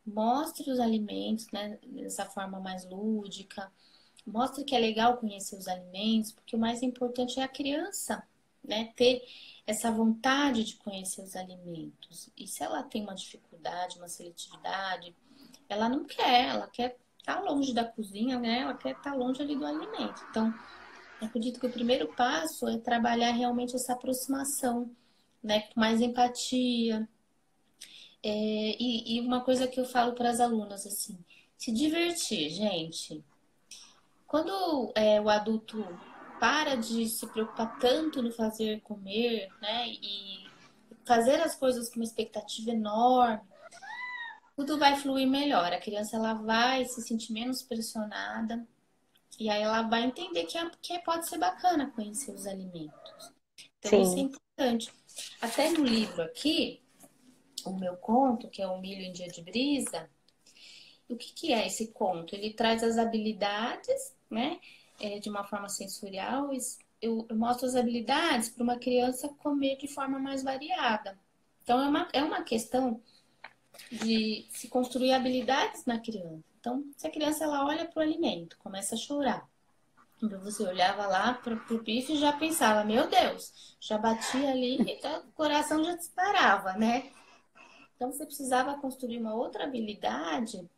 mostre os alimentos, né, dessa forma mais lúdica, mostre que é legal conhecer os alimentos, porque o mais importante é a criança, né, ter essa vontade de conhecer os alimentos. E se ela tem uma dificuldade, uma seletividade, ela não quer, ela quer estar longe da cozinha, né? Ela quer estar longe ali do alimento. Então, eu acredito que o primeiro passo é trabalhar realmente essa aproximação, né? Com mais empatia. E uma coisa que eu falo para as alunas, assim, se divertir, gente. Quando o adulto para de se preocupar tanto no fazer comer, né? E fazer as coisas com uma expectativa enorme, tudo vai fluir melhor. A criança ela vai se sentir menos pressionada E aí ela vai entender que pode ser bacana conhecer os alimentos. Então, isso é Sim, importante. Até no livro aqui, o meu conto, que é o Milho em Dia de Brisa, o que, que é esse conto? Ele traz as habilidades, né? De uma forma sensorial. Eu mostro as habilidades para uma criança comer de forma mais variada. Então, é uma questão de se construir habilidades na criança. Então, se a criança ela olha para o alimento, começa a chorar. Então, você olhava lá para o bife e já pensava, meu Deus, já batia ali, o coração já disparava, né? Então, você precisava construir uma outra habilidade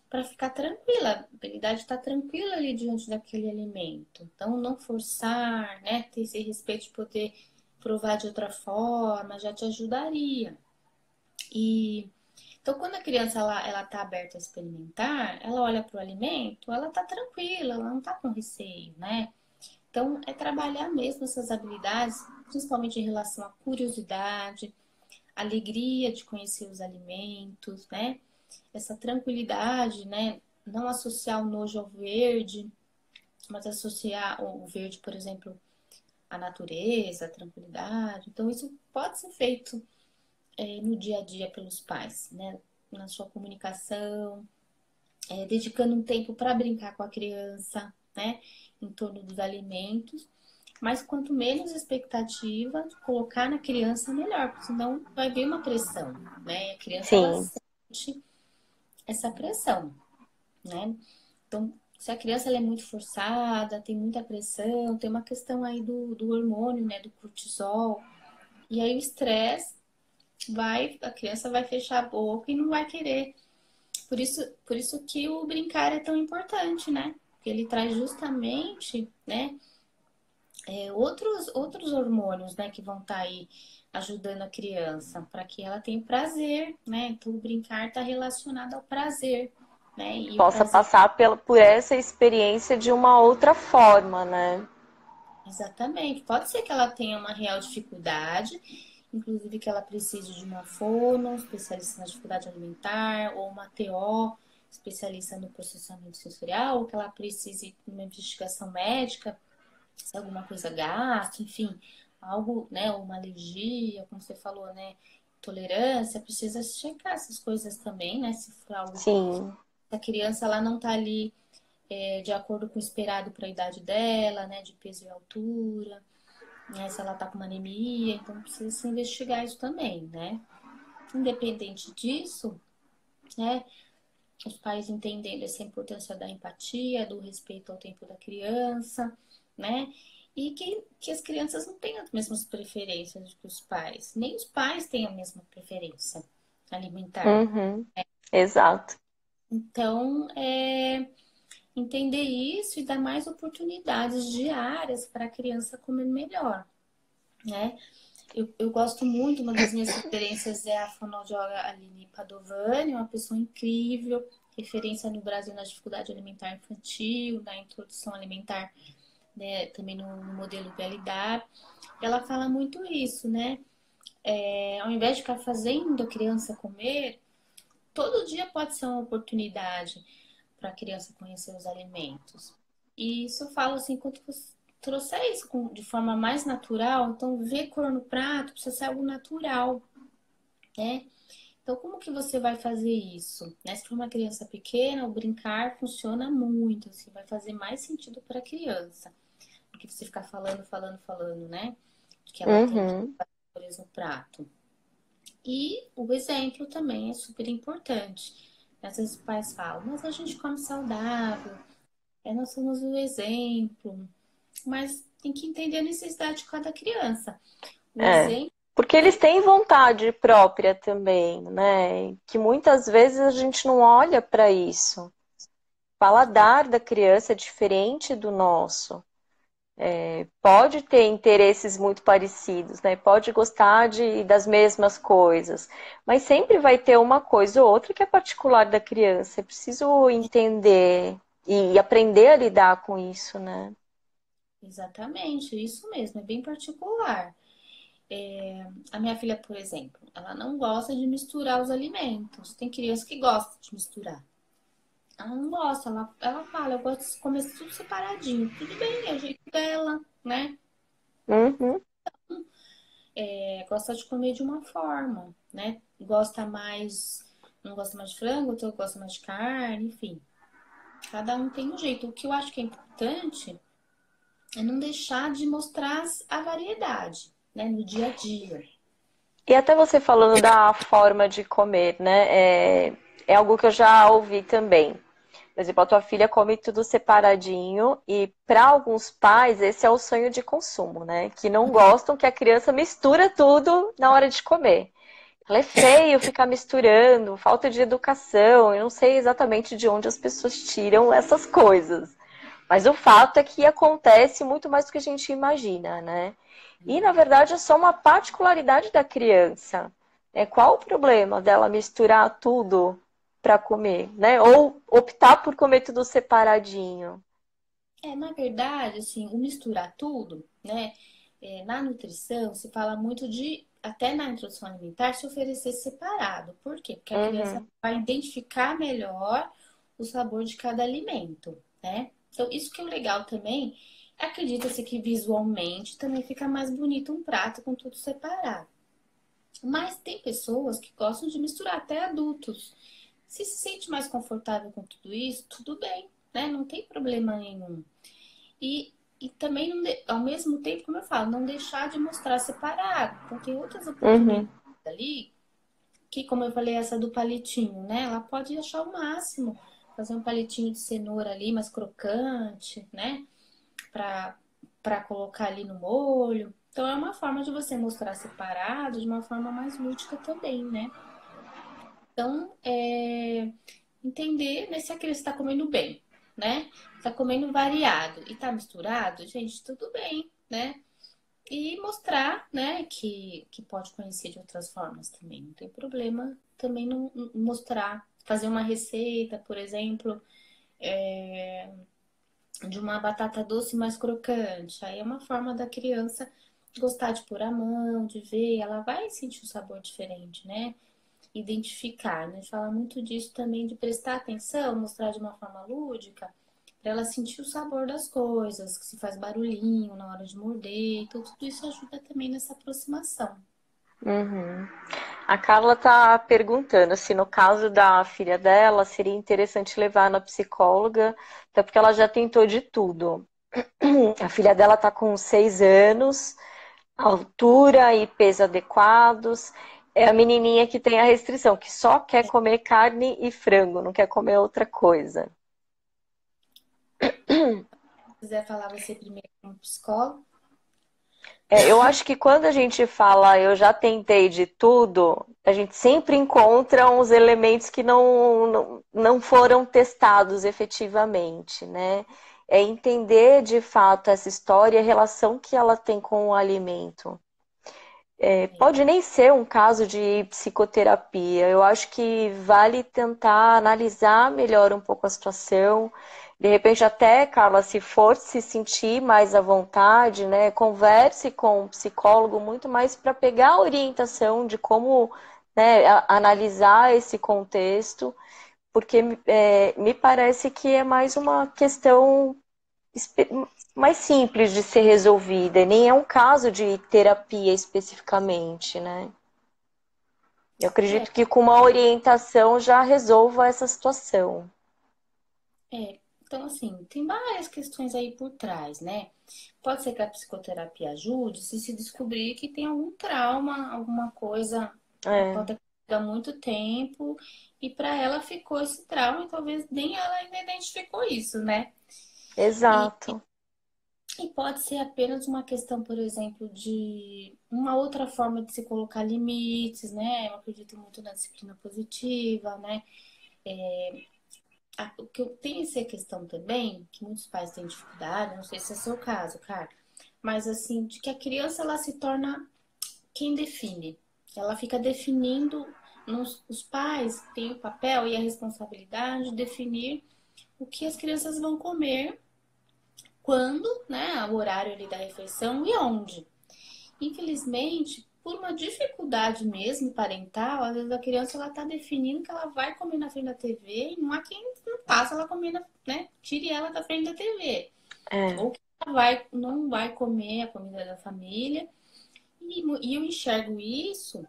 para ficar tranquila, a habilidade está tranquila ali diante daquele alimento. Então, não forçar, né? Ter esse respeito de poder provar de outra forma, já te ajudaria. E então, quando a criança ela tá aberta a experimentar, ela olha para o alimento, ela tá tranquila, ela não tá com receio, né? Então, é trabalhar mesmo essas habilidades, principalmente em relação à curiosidade, alegria de conhecer os alimentos, né? Essa tranquilidade, né? Não associar o nojo ao verde, mas associar o verde, por exemplo, à natureza, à tranquilidade. Então, isso pode ser feito no dia a dia pelos pais, né? Na sua comunicação, dedicando um tempo para brincar com a criança, né? Em torno dos alimentos. Mas quanto menos expectativa colocar na criança, melhor, porque senão vai vir uma pressão, né? A criança ela sim. sente essa pressão, né? Então, se a criança ela é muito forçada, tem muita pressão, tem uma questão aí do hormônio, né? Do cortisol. E aí o estresse a criança vai fechar a boca e não vai querer. Por isso que o brincar é tão importante, né? Porque ele traz justamente, né? Outros hormônios, né, que vão estar aí ajudando a criança para que ela tenha prazer, né? Então, o brincar está relacionado ao prazer, né? E o Possa prazer, passar por essa experiência de uma outra forma, né? exatamente. Pode ser que ela tenha uma real dificuldade, inclusive que ela precise de uma fono, especialista na dificuldade alimentar, ou uma TO, especialista no processamento sensorial, ou que ela precise de uma investigação médica se é alguma coisa gasta, enfim, algo, né, uma alergia, como você falou, né, tolerância, precisa checar essas coisas também, né, se for algo, Sim, se a criança ela não tá ali de acordo com o esperado para a idade dela, né, de peso e altura, né, se ela tá com uma anemia, então precisa se investigar isso também, né. Independente disso, né, os pais entendendo essa importância da empatia, do respeito ao tempo da criança, né? E que as crianças não têm as mesmas preferências que os pais. Nem os pais têm a mesma preferência alimentar. uhum, exato. Então, entender isso e dar mais oportunidades diárias para a criança comer melhor, né? Eu gosto muito, uma das minhas referências é a fonoaudióloga Aline Padovani, uma pessoa incrível, referência no Brasil na dificuldade alimentar infantil, na introdução alimentar, né, também no modelo BLW. Ela fala muito isso, né? Ao invés de ficar fazendo a criança comer, todo dia pode ser uma oportunidade para a criança conhecer os alimentos. E isso eu falo assim, quando você trouxer isso de forma mais natural, então ver cor no prato precisa ser algo natural, né? Então, como que você vai fazer isso? Né? Se for uma criança pequena, o brincar funciona muito, assim, vai fazer mais sentido para a criança do que você ficar falando, falando, falando, né? Que ela tem que Uhum. pôr no prato. E o exemplo também é super importante. Às vezes os pais falam, mas a gente come saudável, nós somos o exemplo. Mas tem que entender a necessidade de cada criança. O É. exemplo Porque eles têm vontade própria também, né? Que muitas vezes a gente não olha para isso. O paladar da criança é diferente do nosso. Pode ter interesses muito parecidos, né? Pode gostar das mesmas coisas, mas sempre vai ter uma coisa ou outra que é particular da criança. É preciso entender e aprender a lidar com isso, né? exatamente, isso mesmo, é bem particular. A minha filha, por exemplo, ela não gosta de misturar os alimentos. Tem criança que gosta de misturar. Ela não gosta, ela fala, eu gosto de comer tudo separadinho. Tudo bem, é o jeito dela, né? Uhum. Gosta de comer de uma forma, né? Gosta mais, não gosta mais de frango, outro gosta mais de carne, enfim. Cada um tem um jeito. O que eu acho que é importante é não deixar de mostrar a variedade, né? No dia a dia. E até você falando da forma de comer, né? É algo que eu já ouvi também. Por exemplo, a tua filha come tudo separadinho e para alguns pais esse é o sonho de consumo, né? Que não gostam que a criança mistura tudo na hora de comer. Ela é feio ficar misturando, falta de educação, eu não sei exatamente de onde as pessoas tiram essas coisas. Mas o fato é que acontece muito mais do que a gente imagina, né? E, na verdade, é só uma particularidade da criança. Qual o problema dela misturar tudo para comer, né? Ou optar por comer tudo separadinho? Na verdade, assim, o misturar tudo, né? Na nutrição se fala muito de, até na introdução alimentar, se oferecer separado. Por quê? Porque a criança Uhum, vai identificar melhor o sabor de cada alimento, né? Então, isso que é o legal também. Acredita-se que visualmente também fica mais bonito um prato com tudo separado. Mas tem pessoas que gostam de misturar, até adultos. Se sente mais confortável com tudo isso, tudo bem, né? Não tem problema nenhum. E também, ao mesmo tempo, como eu falo, não deixar de mostrar separado. Então, tem outras oportunidades uhum. ali, que, como eu falei, essa do palitinho, né? Ela pode achar o máximo. Fazer um palitinho de cenoura ali, mais crocante, né? Pra, pra colocar ali no molho. Então, é uma forma de você mostrar separado, de uma forma mais lúdica também, né? Então, entender, né, se a criança está comendo bem, né? Está comendo variado e está misturado, gente, tudo bem, né? E mostrar, né, que pode conhecer de outras formas também. Não tem problema também não mostrar, fazer uma receita, por exemplo, de uma batata doce mais crocante. Aí é uma forma da criança gostar de pôr a mão, de ver, ela vai sentir o sabor diferente, né? Identificar, né? Fala muito disso também de prestar atenção, mostrar de uma forma lúdica, para ela sentir o sabor das coisas, que se faz barulhinho na hora de morder, então tudo isso ajuda também nessa aproximação. Uhum. A Carla tá perguntando se no caso da filha dela seria interessante levar na psicóloga, até porque ela já tentou de tudo. A filha dela tá com 6 anos, altura e peso adequados. É a menininha que tem a restrição, que só quer comer carne e frango, não quer comer outra coisa. Se quiser falar você primeiro como psicólogo, Eu acho que quando a gente fala eu já tentei de tudo, a gente sempre encontra uns elementos que não foram testados efetivamente, né? É entender de fato essa história e a relação que ela tem com o alimento. Pode nem ser um caso de psicoterapia. Eu acho que vale tentar analisar melhor um pouco a situação. De repente, até, Carla, se for se sentir mais à vontade, né, converse com um psicólogo muito mais para pegar a orientação de como, né, analisar esse contexto, porque me parece que é mais uma questão mais simples de ser resolvida, e nem é um caso de terapia especificamente, né? Eu é, acredito que com uma orientação já resolva essa situação. então assim, tem várias questões aí por trás, né? Pode ser que a psicoterapia ajude se descobrir que tem algum trauma, alguma coisa, né? É, Pode ter muito tempo e para ela ficou esse trauma e talvez nem ela ainda identificou isso, né? E, exato. e pode ser apenas uma questão, por exemplo, de uma outra forma de se colocar limites, né? Eu acredito muito na disciplina positiva, né? O que eu tenho essa questão também, que muitos pais têm dificuldade, não sei se é seu caso, cara, mas assim, de que a criança ela se torna quem define. Ela fica definindo, os pais têm o papel e a responsabilidade de definir o que as crianças vão comer, quando, né, o horário ali da refeição e onde. Infelizmente, por uma dificuldade mesmo parental, às vezes a criança ela tá definindo que ela vai comer na frente da TV e não há quem não passa ela comendo, né? Tire ela da frente da TV. É. Ou que ela não vai comer a comida da família. E eu enxergo isso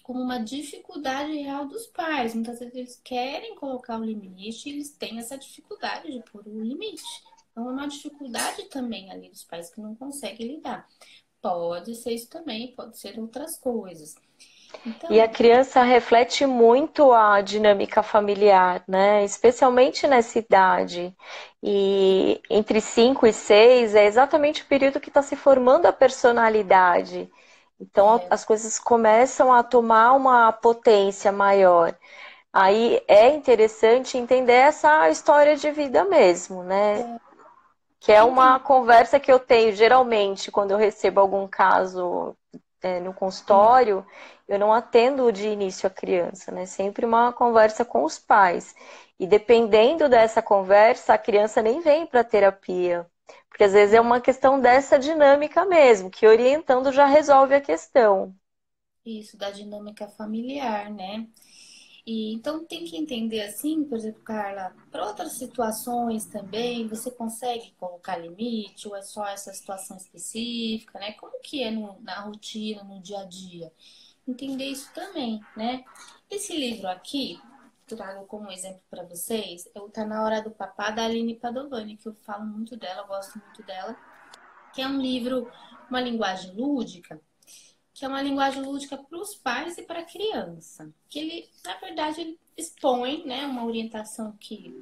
como uma dificuldade real dos pais. Muitas vezes eles querem colocar o limite e eles têm essa dificuldade de pôr o limite. Então, é uma dificuldade também ali dos pais que não conseguem lidar. Pode ser isso também, pode ser outras coisas. E a Então, criança reflete muito a dinâmica familiar, né? Especialmente nessa idade. E entre 5 e 6 é exatamente o período que está se formando a personalidade. Então é, as coisas começam a tomar uma potência maior. Aí é interessante entender essa história de vida mesmo, né? Que é uma entender conversa que eu tenho geralmente quando eu recebo algum caso no consultório, eu não atendo de início a criança, né? Sempre uma conversa com os pais. E dependendo dessa conversa, a criança nem vem para terapia. Porque às vezes é uma questão dessa dinâmica mesmo, que orientando já resolve a questão. isso da dinâmica familiar, né? E então tem que entender assim, por exemplo, Carla, para outras situações também, você consegue colocar limite ou é só essa situação específica, né? Como que é na rotina, no dia a dia? Entender isso também, né? Esse livro aqui, trago como exemplo para vocês, é o Tá na Hora do Papá, da Aline Padovani, que eu falo muito dela, gosto muito dela, que é um livro, uma linguagem lúdica, que é uma linguagem lúdica para os pais e para a criança. Que ele, na verdade, ele expõe, né, uma orientação que,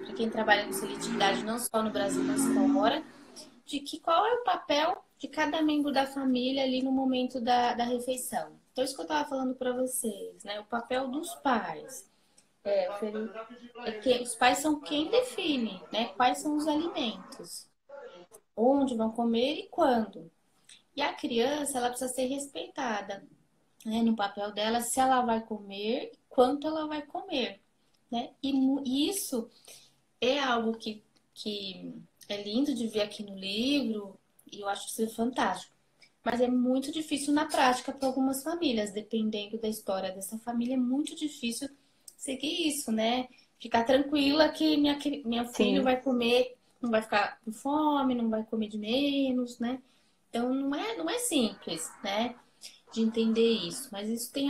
para quem trabalha com seletividade, não só no Brasil, mas fora, de que qual é o papel de cada membro da família ali no momento da refeição. Então, isso que eu estava falando para vocês, né? O papel dos pais. Que os pais são quem define, né? Quais são os alimentos, onde vão comer e quando. E a criança, ela precisa ser respeitada, né, no papel dela, se ela vai comer, quanto ela vai comer, né? E isso é algo que é lindo de ver aqui no livro, e eu acho isso fantástico. Mas é muito difícil na prática para algumas famílias, dependendo da história dessa família, é muito difícil seguir isso, né? Ficar tranquila que minha filha Sim. vai comer, não vai ficar com fome, não vai comer de menos, né? Então não é simples, né? De entender isso. Mas isso tem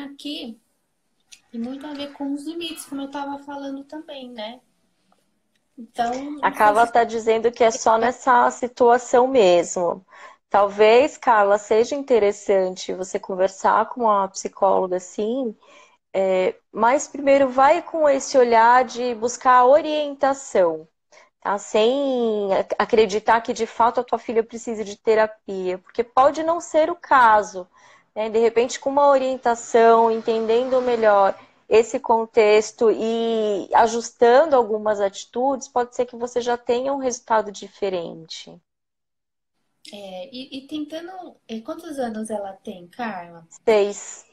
muito a ver com os limites, como eu estava falando também, né? Então, A não sei Carla se. está dizendo que é só nessa situação mesmo. Talvez, Carla, seja interessante você conversar com uma psicóloga assim, mas primeiro vai com esse olhar de buscar orientação, tá? Sem acreditar que de fato a tua filha precisa de terapia, porque pode não ser o caso, né? De repente, com uma orientação, entendendo melhor esse contexto e ajustando algumas atitudes, pode ser que você já tenha um resultado diferente. E tentando. Quantos anos ela tem, Carla? 6,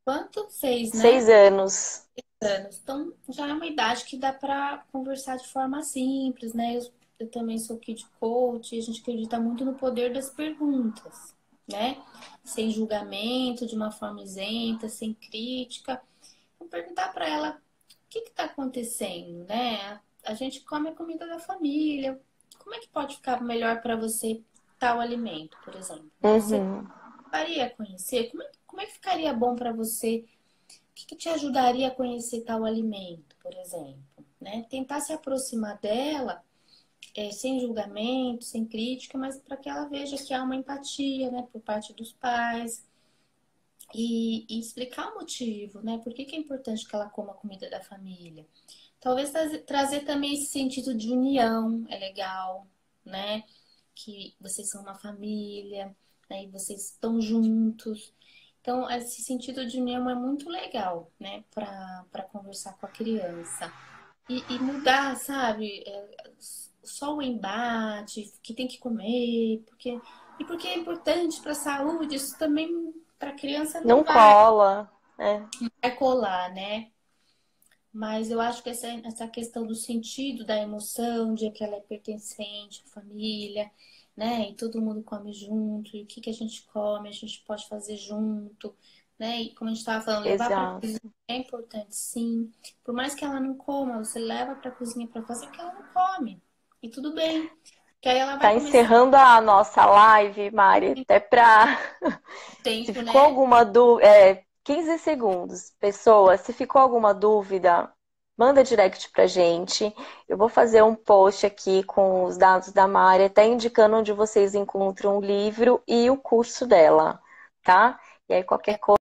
Quanto? 6, né? 6 anos. Anos. Então, já é uma idade que dá para conversar de forma simples, né? Eu também sou kid coach e a gente acredita muito no poder das perguntas, né? Sem julgamento, de uma forma isenta, sem crítica. Vou perguntar para ela o que está acontecendo, né? A gente come a comida da família. Como é que pode ficar melhor para você tal alimento, por exemplo? Você Uhum. faria conhecer? Como é que ficaria bom para você? O que te ajudaria a conhecer tal alimento, por exemplo? Né? Tentar se aproximar dela sem julgamento, sem crítica, mas para que ela veja que há uma empatia, né, por parte dos pais e explicar o motivo, né? Por que é importante que ela coma a comida da família. Talvez trazer também esse sentido de união é legal, né? Que vocês são uma família, né? E vocês estão juntos. Então, esse sentido de união é muito legal, né? Para conversar com a criança. E mudar, sabe? Só o embate, que tem que comer, porque é importante para a saúde, isso também para a criança não Não vai, cola, né? vai colar, né? Mas eu acho que essa questão do sentido, da emoção, de que ela é pertencente à família, né? E todo mundo come junto, e o que que a gente pode fazer junto, né? E como a gente estava falando, levar para a cozinha Exato. é importante, sim. Por mais que ela não coma, você leva para a cozinha para fazer porque ela não come. E tudo bem. Que aí ela vai Tá começar encerrando a nossa live, Mari, até pra. o Se tempo, ficou né? alguma dúvida, 15 segundos. Pessoa, se ficou alguma dúvida, manda direct pra gente. Eu vou fazer um post aqui com os dados da Mari, até indicando onde vocês encontram o livro e o curso dela, tá? E aí qualquer coisa